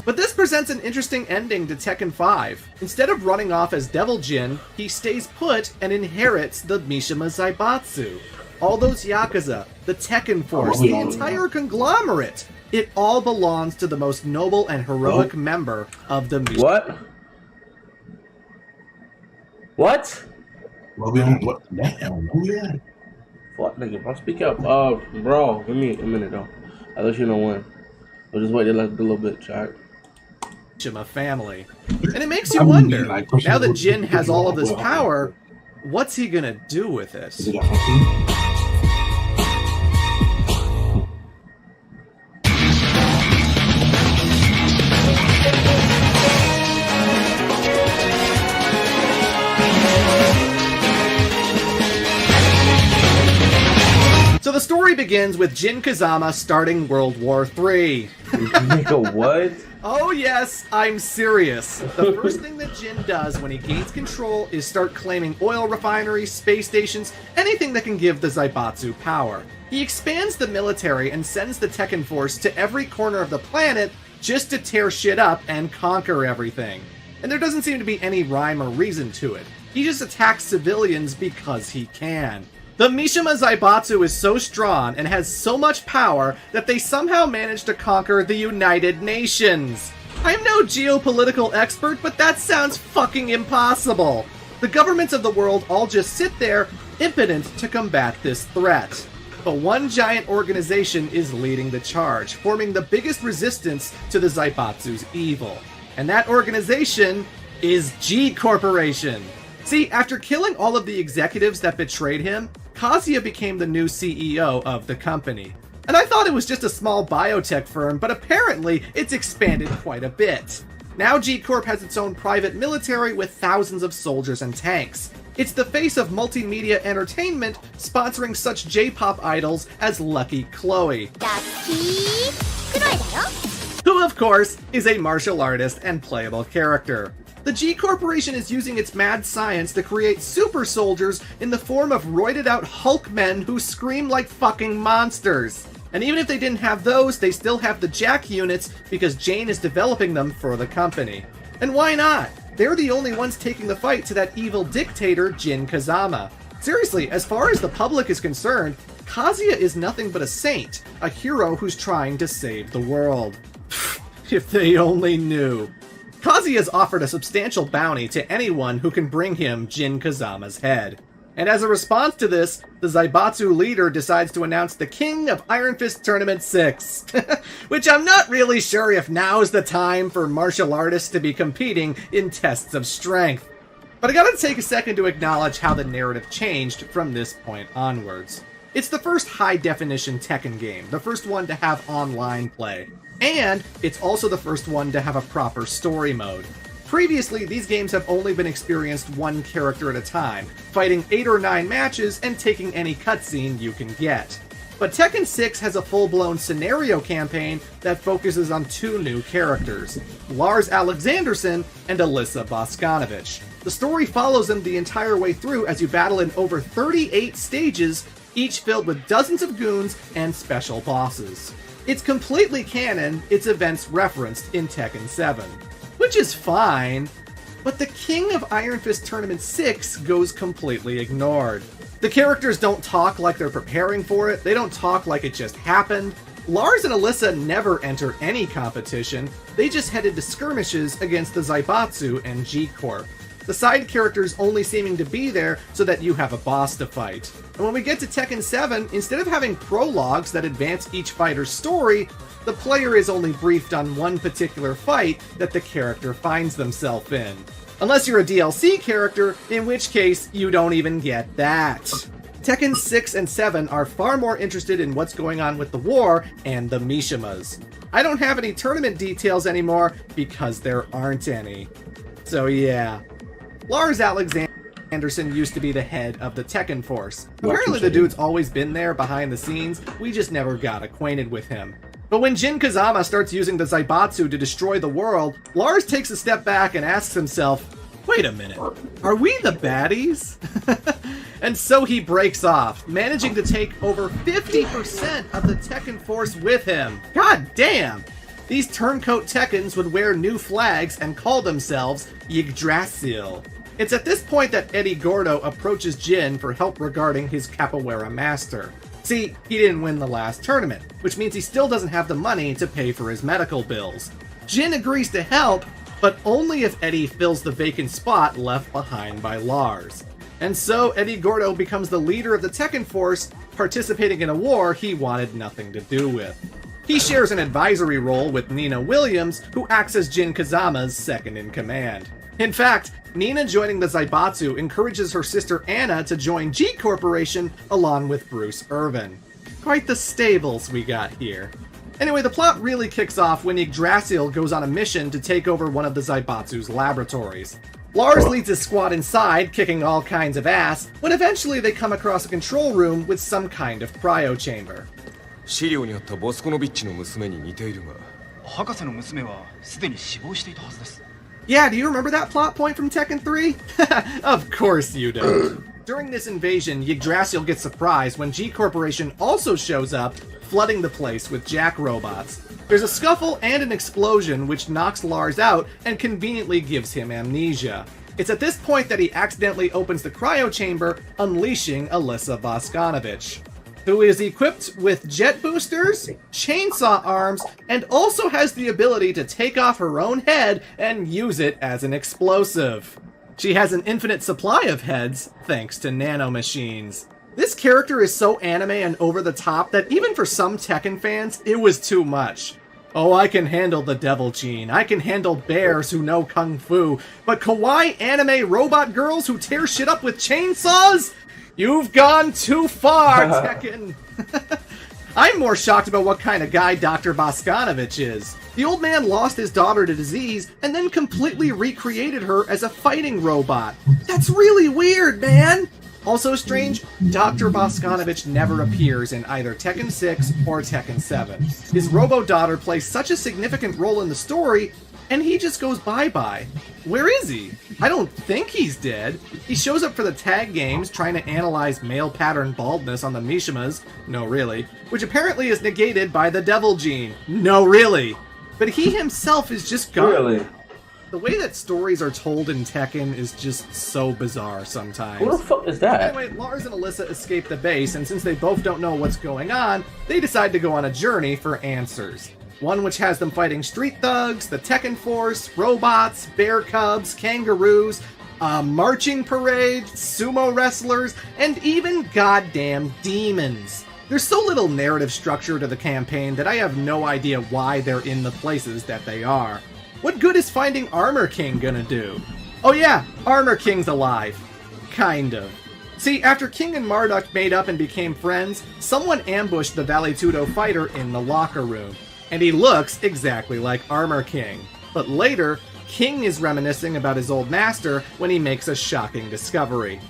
But this presents an interesting ending to Tekken 5. Instead of running off as Devil Jin, he stays put and inherits the Mishima Zaibatsu. All those Yakuza, the Tekken Force, the entire conglomerate, it all belongs to the most noble and heroic member of the Mishima. What? What? What? Damn, yeah. Fuck, nigga, I'll speak up. Bro, give me a minute, though. I'll let you know when. I'll just wait a little bit, chat. Family. And it makes you wonder, now that Jin has all of this power, what's he gonna do with it? So the story begins with Jin Kazama starting World War III. Nigga, what? Oh yes, I'm serious. The first thing that Jin does when he gains control is start claiming oil refineries, space stations, anything that can give the Zaibatsu power. He expands the military and sends the Tekken Force to every corner of the planet just to tear shit up and conquer everything. And there doesn't seem to be any rhyme or reason to it. He just attacks civilians because he can. The Mishima Zaibatsu is so strong and has so much power that they somehow managed to conquer the United Nations. I'm no geopolitical expert, but that sounds fucking impossible. The governments of the world all just sit there, impotent to combat this threat. But one giant organization is leading the charge, forming the biggest resistance to the Zaibatsu's evil. And that organization is G Corporation. See, after killing all of the executives that betrayed him, Kazuya became the new CEO of the company. And I thought it was just a small biotech firm, but apparently it's expanded quite a bit. Now G-Corp has its own private military with thousands of soldiers and tanks. It's the face of multimedia entertainment, sponsoring such J-pop idols as Lucky Chloe, who of course is a martial artist and playable character. The G Corporation is using its mad science to create super soldiers in the form of roided out Hulk men who scream like fucking monsters. And even if they didn't have those, they still have the Jack units because Jane is developing them for the company. And why not? They're the only ones taking the fight to that evil dictator, Jin Kazama. Seriously, as far as the public is concerned, Kazuya is nothing but a saint, a hero who's trying to save the world. If they only knew. Kazuya has offered a substantial bounty to anyone who can bring him Jin Kazama's head. And as a response to this, the Zaibatsu leader decides to announce the King of Iron Fist Tournament 6. Which I'm not really sure if now's the time for martial artists to be competing in tests of strength. But I gotta take a second to acknowledge how the narrative changed from this point onwards. It's the first high-definition Tekken game, the first one to have online play. And it's also the first one to have a proper story mode. Previously, these games have only been experienced one character at a time, fighting 8 or 9 matches and taking any cutscene you can get. But Tekken 6 has a full-blown scenario campaign that focuses on 2 new characters, Lars Alexanderson and Alyssa Boskanovich. The story follows them the entire way through as you battle in over 38 stages, each filled with dozens of goons and special bosses. It's completely canon, its events referenced in Tekken 7. Which is fine, But the King of Iron Fist Tournament 6 goes completely ignored. The characters don't talk like they're preparing for it, they don't talk like it just happened. Lars and Alyssa never enter any competition, they just headed to skirmishes against the Zaibatsu and G-Corp. The side characters only seeming to be there so that you have a boss to fight. And when we get to Tekken 7, instead of having prologues that advance each fighter's story, the player is only briefed on one particular fight that the character finds themselves in. Unless you're a DLC character, in which case you don't even get that. Tekken 6 and 7 are far more interested in what's going on with the war and the Mishimas. I don't have any tournament details anymore because there aren't any. So yeah. Lars Alexanderson used to be the head of the Tekken Force. Apparently the dude's always been there behind the scenes, we just never got acquainted with him. But when Jin Kazama starts using the Zaibatsu to destroy the world, Lars takes a step back and asks himself, wait a minute, are we the baddies? And so he breaks off, managing to take over 50% of the Tekken Force with him. God damn! These turncoat Tekkens would wear new flags and call themselves Yggdrasil. It's at this point that Eddie Gordo approaches Jin for help regarding his capoeira master. See, he didn't win the last tournament, which means he still doesn't have the money to pay for his medical bills. Jin agrees to help, but only if Eddie fills the vacant spot left behind by Lars. And so Eddie Gordo becomes the leader of the Tekken Force, participating in a war he wanted nothing to do with. He shares an advisory role with Nina Williams, who acts as Jin Kazama's second-in-command. In fact, Nina joining the Zaibatsu encourages her sister Anna to join G Corporation along with Bruce Irvin. Quite the stables we got here. Anyway, the plot really kicks off when Yggdrasil goes on a mission to take over one of the Zaibatsu's laboratories. Lars leads his squad inside, kicking all kinds of ass, when eventually they come across a control room with some kind of cryo chamber. 資料にあったボスコノビッチの娘に似ているが博士の娘はすでに死亡していたはずです Yeah, do you remember that plot point from Tekken 3? Of course you don't. During this invasion, Yggdrasil gets surprised when G Corporation also shows up, flooding the place with jack robots. There's a scuffle and an explosion which knocks Lars out and conveniently gives him amnesia. It's at this point that he accidentally opens the cryo chamber, unleashing Alyssa Voskanovich, who is equipped with jet boosters, chainsaw arms, and also has the ability to take off her own head and use it as an explosive. She has an infinite supply of heads, thanks to nanomachines. This character is so anime and over the top that even for some Tekken fans, it was too much. Oh, I can handle the Devil Gene, I can handle bears who know Kung Fu, but kawaii anime robot girls who tear shit up with chainsaws? You've gone too far, Tekken! I'm more shocked about what kind of guy Dr. Voskanovich is. The old man lost his daughter to disease and then completely recreated her as a fighting robot. That's really weird, man! Also strange, Dr. Voskanovich never appears in either Tekken 6 or Tekken 7. His robo-daughter plays such a significant role in the story, and he just goes bye-bye. Where is he? I don't think he's dead. He shows up for the tag games trying to analyze male pattern baldness on the Mishimas, no really, which apparently is negated by the Devil Gene, no really. But he himself is just gone. Really? The way that stories are told in Tekken is just so bizarre sometimes. Who the fuck is that? Anyway, Lars and Alyssa escape the base, and since they both don't know what's going on, they decide to go on a journey for answers. One which has them fighting street thugs, the Tekken Force, robots, bear cubs, kangaroos, a marching parade, sumo wrestlers, and even goddamn demons. There's so little narrative structure to the campaign that I have no idea why they're in the places that they are. What good is finding Armor King gonna do? Oh yeah, Armor King's alive. Kind of. See, after King and Marduk made up and became friends, someone ambushed the Valetudo fighter in the locker room. And he looks exactly like Armor King. But later, King is reminiscing about his old master when he makes a shocking discovery.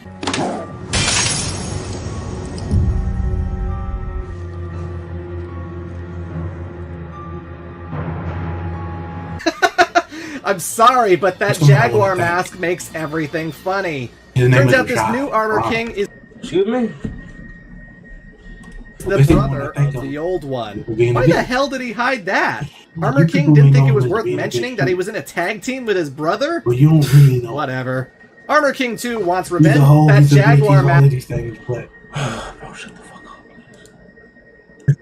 I'm sorry, but that Jaguar mask makes everything funny. Turns out this new Armor King is... Excuse me? The brother of the old one. Why the hell did he hide that? Armor King didn't think it was worth mentioning that he was in a tag team with his brother? But you don't really know. Whatever. Armor King 2 wants revenge at Jaguar match. Bro, shut the fuck up.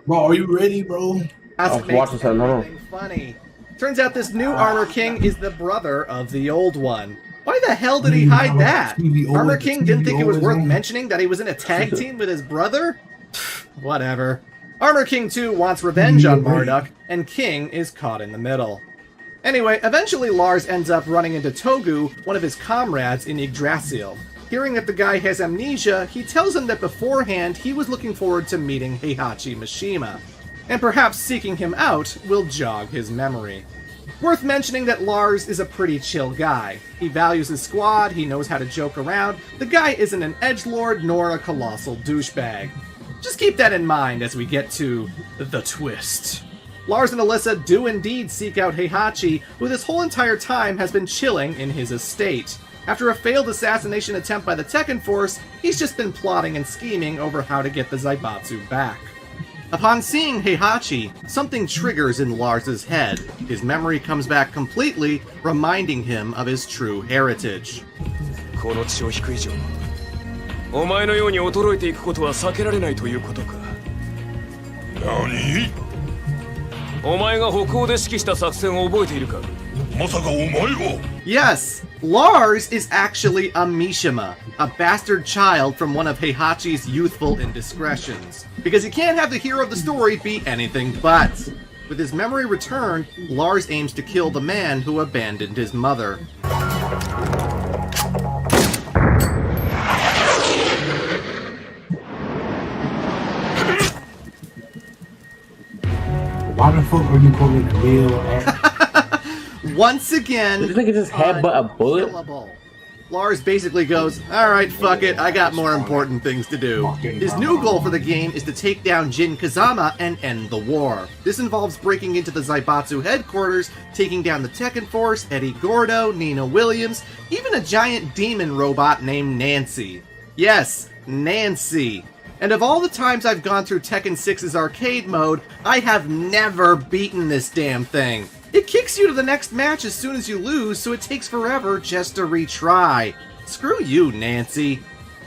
Bro, are you ready, bro? I was watching something funny. Turns out this new Armor King is the brother of the old one. Why the hell did he hide that? Armor King didn't think it was worth mentioning that he was in a tag team with his brother? Whatever. Armor King 2 wants revenge on Marduk, and King is caught in the middle. Anyway, eventually Lars ends up running into Togu, one of his comrades in Yggdrasil. Hearing that the guy has amnesia, he tells him that beforehand he was looking forward to meeting Heihachi Mishima, and perhaps seeking him out will jog his memory. Worth mentioning that Lars is a pretty chill guy. He values his squad, he knows how to joke around, the guy isn't an edgelord nor a colossal douchebag. Just keep that in mind as we get to the twist. Lars and Alyssa do indeed seek out Heihachi, who this whole entire time has been chilling in his estate. After a failed assassination attempt by the Tekken Force, he's just been plotting and scheming over how to get the Zaibatsu back. Upon seeing Heihachi, something triggers in Lars's head. His memory comes back completely, reminding him of his true heritage. この血を引く以上、お前のように衰えていくことは避けられないということか。何？お前が北欧で指揮した作戦を覚えているか？まさかお前が？ Yes, Lars is actually a Mishima, a bastard child from one of Heihachi's youthful indiscretions. Because you can't have the hero of the story be anything but. With his memory returned, Lars aims to kill the man who abandoned his mother. Why the fuck are you calling Camille at? Once again, this nigga just headbutt a bullet. Lars basically goes, alright, fuck it, I got more important things to do. His new goal for the game is to take down Jin Kazama and end the war. This involves breaking into the Zaibatsu headquarters, taking down the Tekken Force, Eddie Gordo, Nina Williams, even a giant demon robot named Nancy. Yes, Nancy. And of all the times I've gone through Tekken 6's arcade mode, I have never beaten this damn thing. It kicks you to the next match as soon as you lose, so it takes forever just to retry. Screw you, Nancy.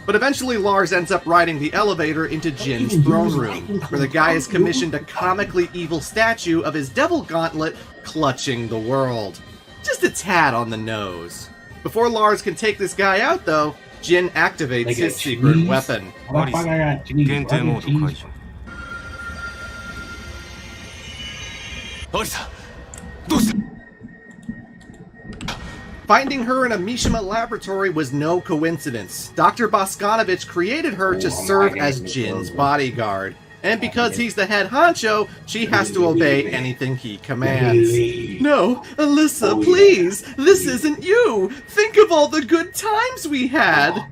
But eventually Lars ends up riding the elevator into Jin's throne room, where the guy has commissioned a comically evil statue of his devil gauntlet clutching the world. Just a tad on the nose. Before Lars can take this guy out, though, Jin activates his secret weapon. Finding her in a Mishima laboratory was no coincidence. Dr. Boskanovich created her to serve as Jin's bodyguard. And because he's the head honcho, she has to obey anything he commands. No, Alyssa, please! This isn't you! Think of all the good times we had!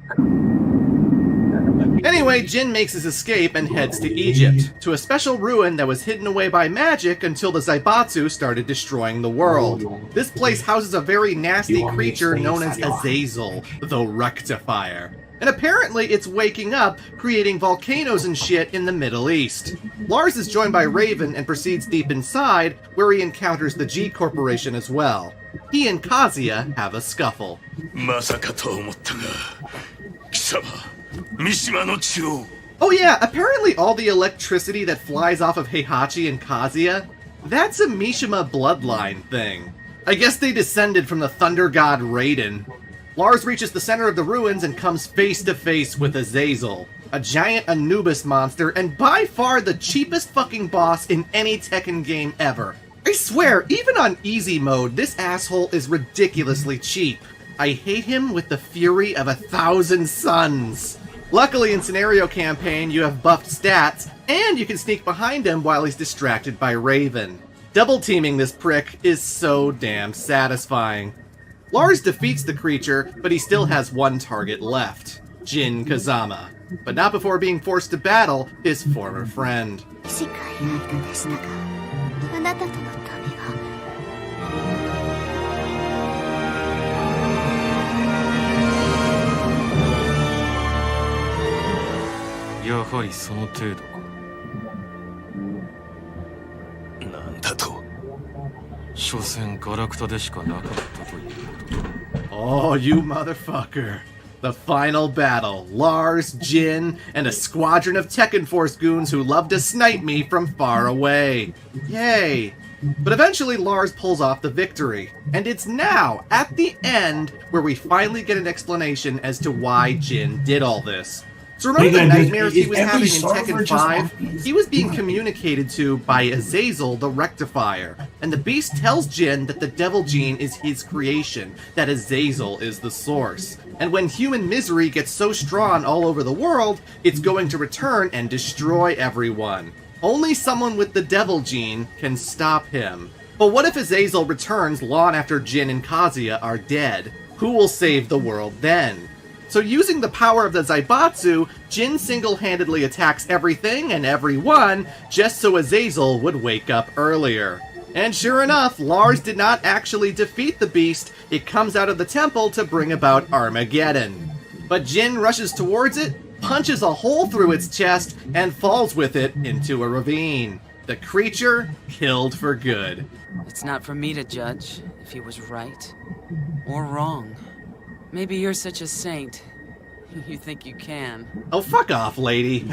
Anyway, Jin makes his escape and heads to Egypt, to a special ruin that was hidden away by magic until the Zaibatsu started destroying the world. This place houses a very nasty creature known as Azazel, the Rectifier. And apparently it's waking up, creating volcanoes and shit in the Middle East. Lars is joined by Raven and proceeds deep inside, where he encounters the G Corporation as well. He and Kazuya have a scuffle. Oh yeah, apparently all the electricity that flies off of Heihachi and Kazuya, that's a Mishima bloodline thing. I guess they descended from the thunder god Raiden. Lars reaches the center of the ruins and comes face to face with Azazel, a giant Anubis monster and by far the cheapest fucking boss in any Tekken game ever. I swear, even on easy mode, this asshole is ridiculously cheap. I hate him with the fury of 1,000 suns. Luckily in Scenario Campaign you have buffed stats, and you can sneak behind him while he's distracted by Raven. Double teaming this prick is so damn satisfying. Lars defeats the creature, but he still has one target left, Jin Kazama. But not before being forced to battle his former friend. やはりその程度か。なんだと？所詮ガラクタでしかなかったということだ。 Oh, you motherfucker. The final battle. Lars, Jin, and a squadron of Tekken Force goons who love to snipe me from far away. Yay. But eventually Lars pulls off the victory. And it's now, at the end, where we finally get an explanation as to why Jin did all this. So remember the nightmares he was having in Tekken 5? He was being communicated to by Azazel the Rectifier, and the Beast tells Jin that the Devil Gene is his creation, that Azazel is the source. And when human misery gets so strong all over the world, it's going to return and destroy everyone. Only someone with the Devil Gene can stop him. But what if Azazel returns long after Jin and Kazuya are dead? Who will save the world then? So using the power of the Zaibatsu, Jin single-handedly attacks everything and everyone just so Azazel would wake up earlier. And sure enough, Lars did not actually defeat the beast. It comes out of the temple to bring about Armageddon. But Jin rushes towards it, punches a hole through its chest, and falls with it into a ravine. The creature killed for good. It's not for me to judge if he was right or wrong. Maybe you're such a saint. You think you can. Oh, fuck off, lady.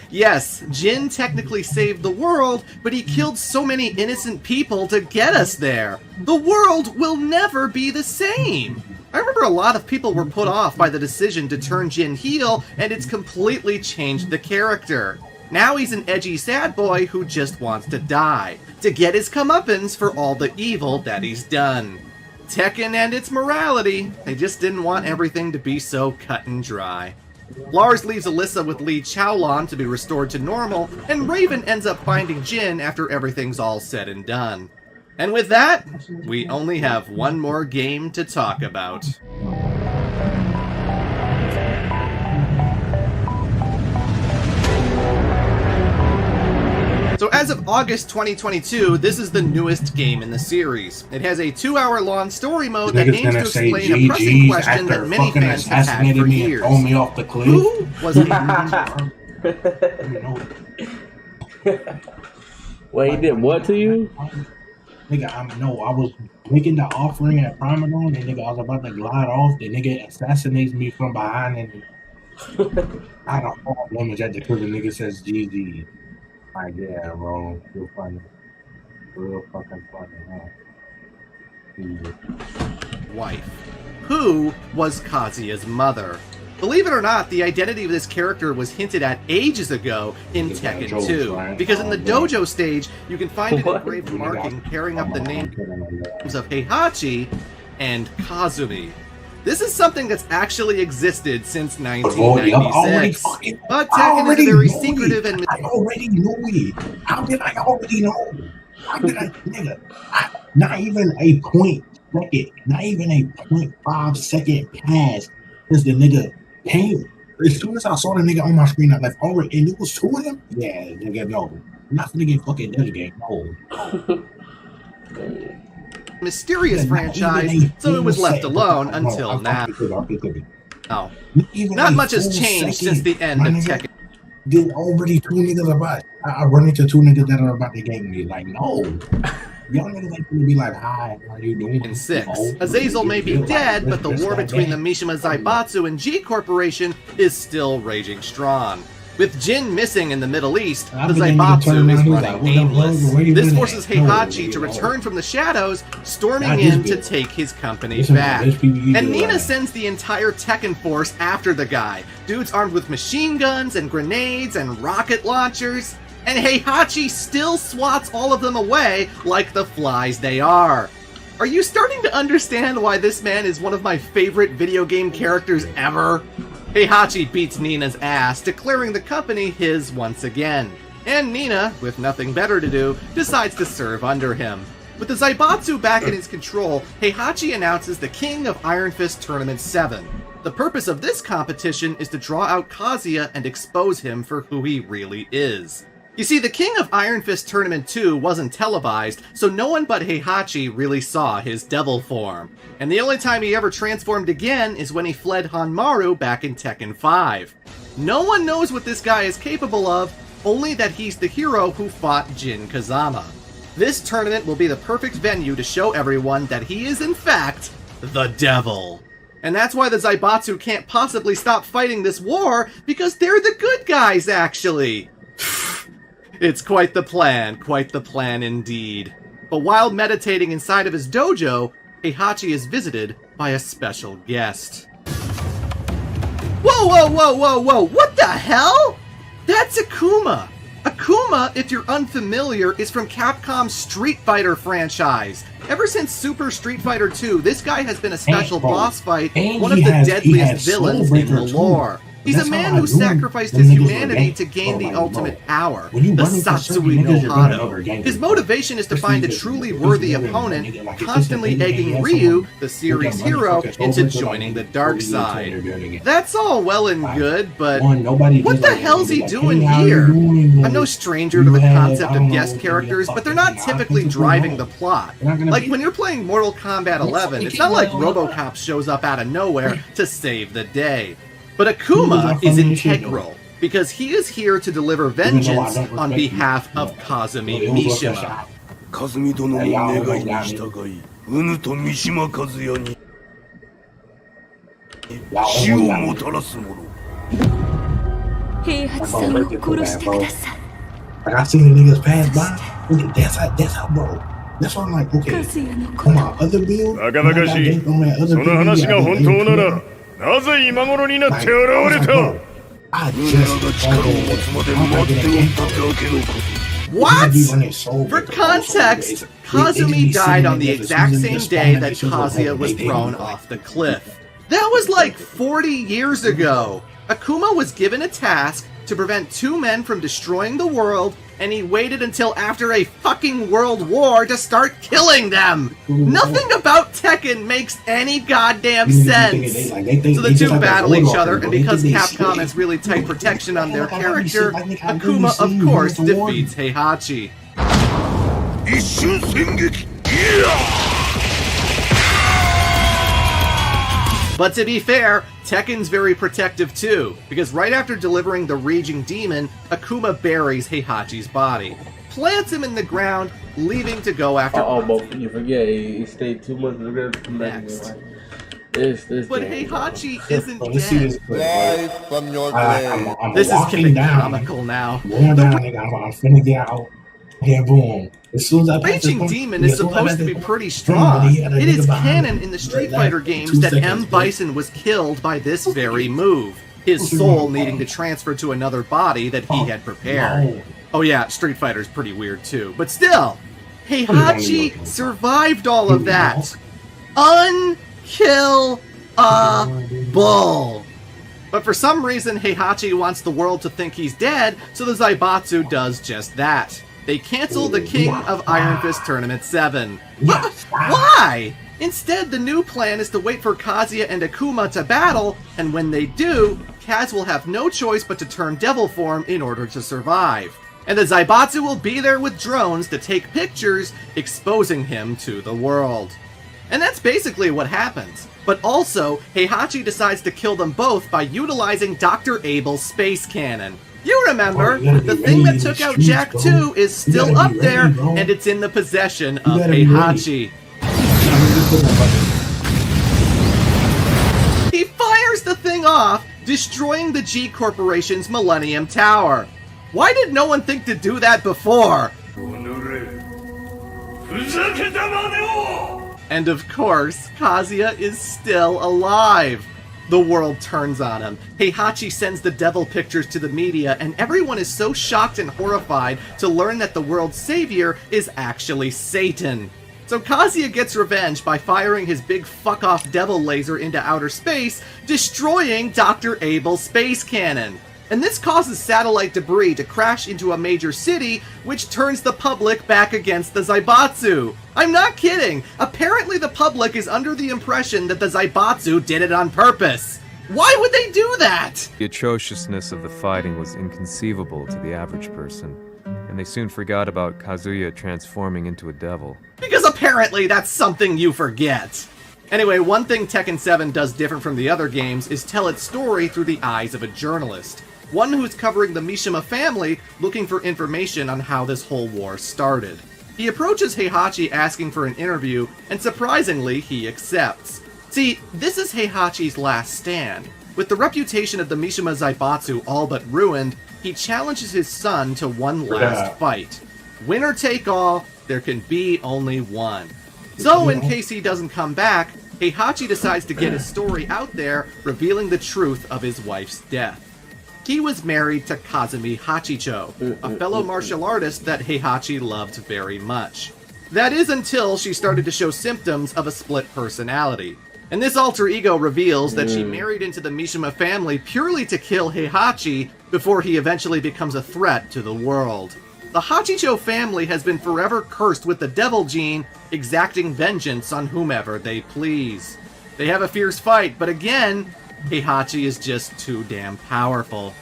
Yes, Jin technically saved the world, but he killed so many innocent people to get us there. The world will never be the same. I remember a lot of people were put off by the decision to turn Jin heel, and it's completely changed the character. Now he's an edgy sad boy who just wants to die, to get his comeuppance for all the evil that he's done. Tekken and its morality, they just didn't want everything to be so cut and dry. Lars leaves Alyssa with Li Chaolan to be restored to normal, and Raven ends up finding Jin after everything's all said and done. And with that, we only have one more game to talk about. So as of August 2022, this is the newest game in the series. It has a 2-hour-long story mode that aims to explain a pressing question that many fans have had for years. Me off the cliff. Who was the Wait, he did what to you? Nigga, I was making the offering at Primadon, and nigga, I was about to glide off. The nigga assassinates me from behind, and I had a fall damage at the because the nigga says GG. Like, yeah, bro, real funny. Real fucking funny, huh? Wife. Who was Kazuya's mother? Believe it or not, the identity of this character was hinted at ages ago in Tekken 2, because in the dojo stage, you can find an engraved marking pairing up the names of Heihachi and Kazumi. This is something that's actually existed since 1996, but Tekken is a very secretive and... I already know it. How did I already know? How did I, nigga? Not even a 0.5 second pass since the nigga came. As soon as I saw the nigga on my screen, I left already, and it was 2 of them? Yeah, nigga, no. I'm not gonna get fucking delegate, no. Mysterious franchise, so it was left alone until now. Oh. Not much has changed since the end of Tekken. There's already 2 niggas about. I run into 2 niggas that are about to gang me. Like, no. Y'all niggas ain't gonna be like, hi, how you doing? In 6, Azazel may be dead, but the war between the Mishima Zaibatsu and G Corporation is still raging strong. With Jin missing in the Middle East, the Zaibatsu is running aimless. This forces Heihachi to return from the shadows, storming in to take his company back. And Nina sends the entire Tekken force after the guy. Dudes armed with machine guns and grenades and rocket launchers. And Heihachi still swats all of them away like the flies they are. Are you starting to understand why this man is one of my favorite video game characters ever? Heihachi beats Nina's ass, declaring the company his once again. And Nina, with nothing better to do, decides to serve under him. With the Zaibatsu back in his control, Heihachi announces the King of Iron Fist Tournament 7. The purpose of this competition is to draw out Kazuya and expose him for who he really is. You see, the King of Iron Fist Tournament 2 wasn't televised, so no one but Heihachi really saw his devil form. And the only time he ever transformed again is when he fled Hanmaru back in Tekken 5. No one knows what this guy is capable of, only that he's the hero who fought Jin Kazama. This tournament will be the perfect venue to show everyone that he is in fact the devil. And that's why the Zaibatsu can't possibly stop fighting this war, because they're the good guys, actually. It's quite the plan indeed. But while meditating inside of his dojo, Heihachi is visited by a special guest. Whoa, whoa, whoa, whoa, whoa, what the hell? That's Akuma! Akuma, if you're unfamiliar, is from Capcom's Street Fighter franchise. Ever since Super Street Fighter 2, this guy has been a special boss fight, one of the deadliest villains in the lore. He's a man who sacrificed his humanity to gain the ultimate power, the Satsui no Hado. His motivation is to find a truly worthy opponent, constantly egging Ryu, the series hero, into joining the dark side. That's all well and good, but what the hell's he doing here? I'm no stranger to the concept of guest characters, but they're not typically driving the plot. Like when you're playing Mortal Kombat 11, it's not like RoboCop shows up out of nowhere to save the day. But Akuma is integral, because he is here to deliver vengeance on behalf of Kazumi Mishima. Kazumi dono no negai ni shitagai, Unu to Mishima Kazuya ni shi o motarasu mono. Heihachi-san o koroshite kudasai. Like I seen niggas pass by. That's how, bro. That's why I'm like, okay. On my other build, on that other build, I What? For context, Kazumi died on the exact same day that Kazuya was thrown off the cliff. That was like 40 years ago. Akuma was given a task to prevent two men from destroying the world, and he waited until after a fucking world war to start killing them! Nothing about Tekken makes any goddamn sense! So the two battle each other, and because Capcom has really tight protection on their character, Akuma of course defeats Heihachi. But to be fair, Tekken's very protective too, because right after delivering the Raging Demon, Akuma buries Heihachi's body, plants him in the ground, leaving to go after... but you forget, he stayed 2 months in the next. But Heihachi isn't dead. Live from your grave. This is getting comical now. I'm finna get out. Yeah, boom. Raging Demon is supposed to be pretty strong. It is canon in the Street Fighter games that M. Bison was killed by this very move, his soul needing to transfer to another body that he had prepared. Oh yeah, Street Fighter's pretty weird too, but still, Heihachi survived all of that. Unkillable. But for some reason, Heihachi wants the world to think he's dead, so the Zaibatsu does just that. They cancel the King of Iron Fist Tournament 7. Why? Instead, the new plan is to wait for Kazuya and Akuma to battle, and when they do, Kaz will have no choice but to turn devil form in order to survive. And the Zaibatsu will be there with drones to take pictures, exposing him to the world. And that's basically what happens. But also, Heihachi decides to kill them both by utilizing Dr. Abel's space cannon. You remember, the thing that took out Jack 2 is still up there, and it's in the possession of Heihachi. He fires the thing off, destroying the G Corporation's Millennium Tower. Why did no one think to do that before? And of course, Kazuya is still alive. The world turns on him. Heihachi sends the devil pictures to the media, and everyone is so shocked and horrified to learn that the world's savior is actually Satan. So Kazuya gets revenge by firing his big fuck-off devil laser into outer space, destroying Dr. Abel's space cannon. And this causes satellite debris to crash into a major city, which turns the public back against the Zaibatsu. I'm not kidding! Apparently the public is under the impression that the Zaibatsu did it on purpose. Why would they do that? The atrociousness of the fighting was inconceivable to the average person, and they soon forgot about Kazuya transforming into a devil. Because apparently that's something you forget. Anyway, one thing Tekken 7 does different from the other games is tell its story through the eyes of a journalist. One who's covering the Mishima family, looking for information on how this whole war started. He approaches Heihachi asking for an interview, and surprisingly, he accepts. See, this is Heihachi's last stand. With the reputation of the Mishima Zaibatsu all but ruined, he challenges his son to one last fight. Winner take all, there can be only one. So, in case he doesn't come back, Heihachi decides to get his story out there, revealing the truth of his wife's death. He was married to Kazumi Hachicho, a fellow martial artist that Heihachi loved very much. That is until she started to show symptoms of a split personality. And this alter ego reveals that she married into the Mishima family purely to kill Heihachi before he eventually becomes a threat to the world. The Hachicho family has been forever cursed with the devil gene, exacting vengeance on whomever they please. They have a fierce fight, but again, Heihachi is just too damn powerful.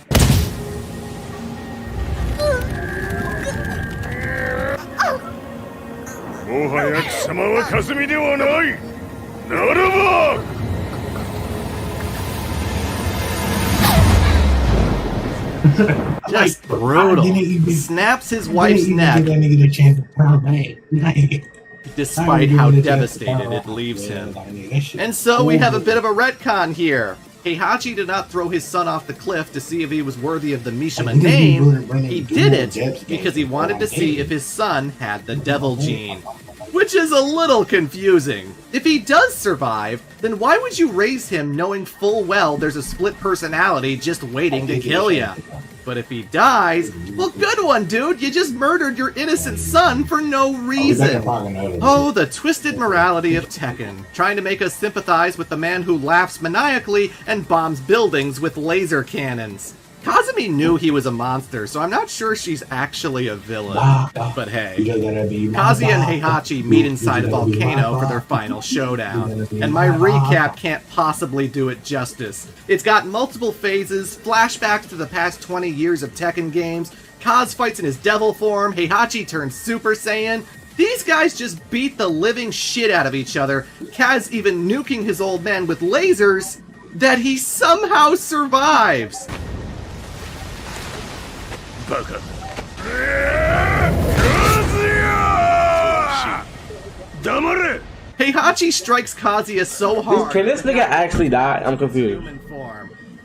Just brutal. Snaps his wife's neck, despite how devastated it leaves him. And so we have a bit of a retcon here. Heihachi did not throw his son off the cliff to see if he was worthy of the Mishima name. He did it because he wanted to see if his son had the devil gene. Which is a little confusing. If he does survive, then why would you raise him knowing full well there's a split personality just waiting to kill ya? But if he dies, well, good one, dude. You just murdered your innocent son for no reason. Oh, the twisted morality of Tekken, trying to make us sympathize with the man who laughs maniacally and bombs buildings with laser cannons. Kazumi knew he was a monster, so I'm not sure she's actually a villain. But hey, Kazuya and Heihachi meet inside a volcano for their final showdown, and my recap can't possibly do it justice. It's got multiple phases, flashbacks to the past 20 years of Tekken games, Kaz fights in his devil form, Heihachi turns Super Saiyan. These guys just beat the living shit out of each other, Kaz even nuking his old man with lasers, that he somehow survives. Heihachi strikes Kazuya so hard. Can this nigga actually die? I'm confused.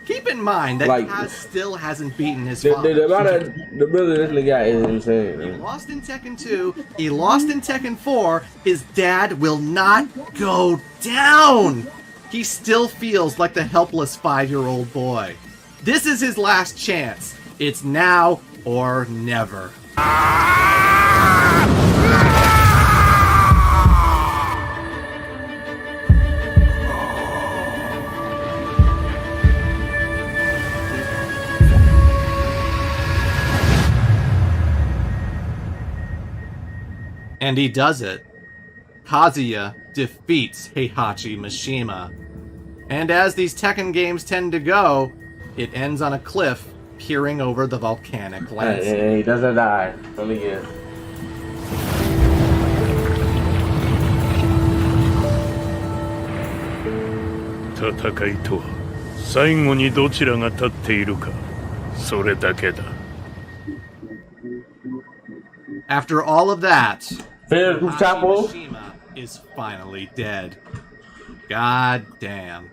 Keep in mind that Kaz still hasn't beaten his father. The brother this nigga is insane. He lost in Tekken 2, he lost in Tekken 4, his dad will not go down! He still feels like the helpless 5-year-old boy. This is his last chance. It's now or never. And he does it. Kazuya defeats Heihachi Mishima. And as these Tekken games tend to go, it ends on a cliff peering over the volcanic landscape. Hey, he doesn't die. Let me get. After all of that, Chapo Mishima is finally dead. God damn.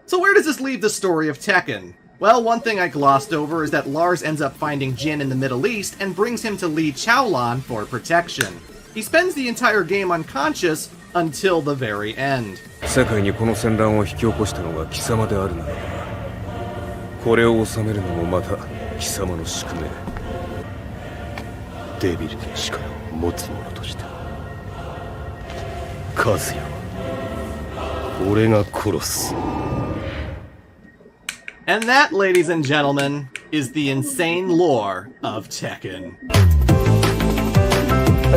So where does this leave the story of Tekken? Well, one thing I glossed over is that Lars ends up finding Jin in the Middle East and brings him to Li Chaolan for protection. He spends the entire game unconscious until the very end. And that, ladies and gentlemen, is the insane lore of Tekken.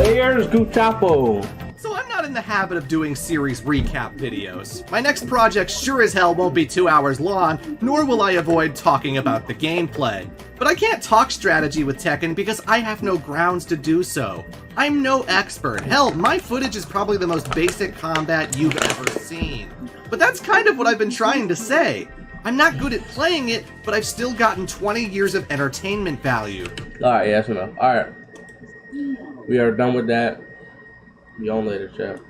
Here's Guchapo. So I'm not in the habit of doing series recap videos. My next project sure as hell won't be 2 hours long, nor will I avoid talking about the gameplay. But I can't talk strategy with Tekken because I have no grounds to do so. I'm no expert. Hell, my footage is probably the most basic combat you've ever seen. But that's kind of what I've been trying to say. I'm not good at playing it, but I've still gotten 20 years of entertainment value. Alright, yes or no? Alright. We are done with that. Be on later, chat.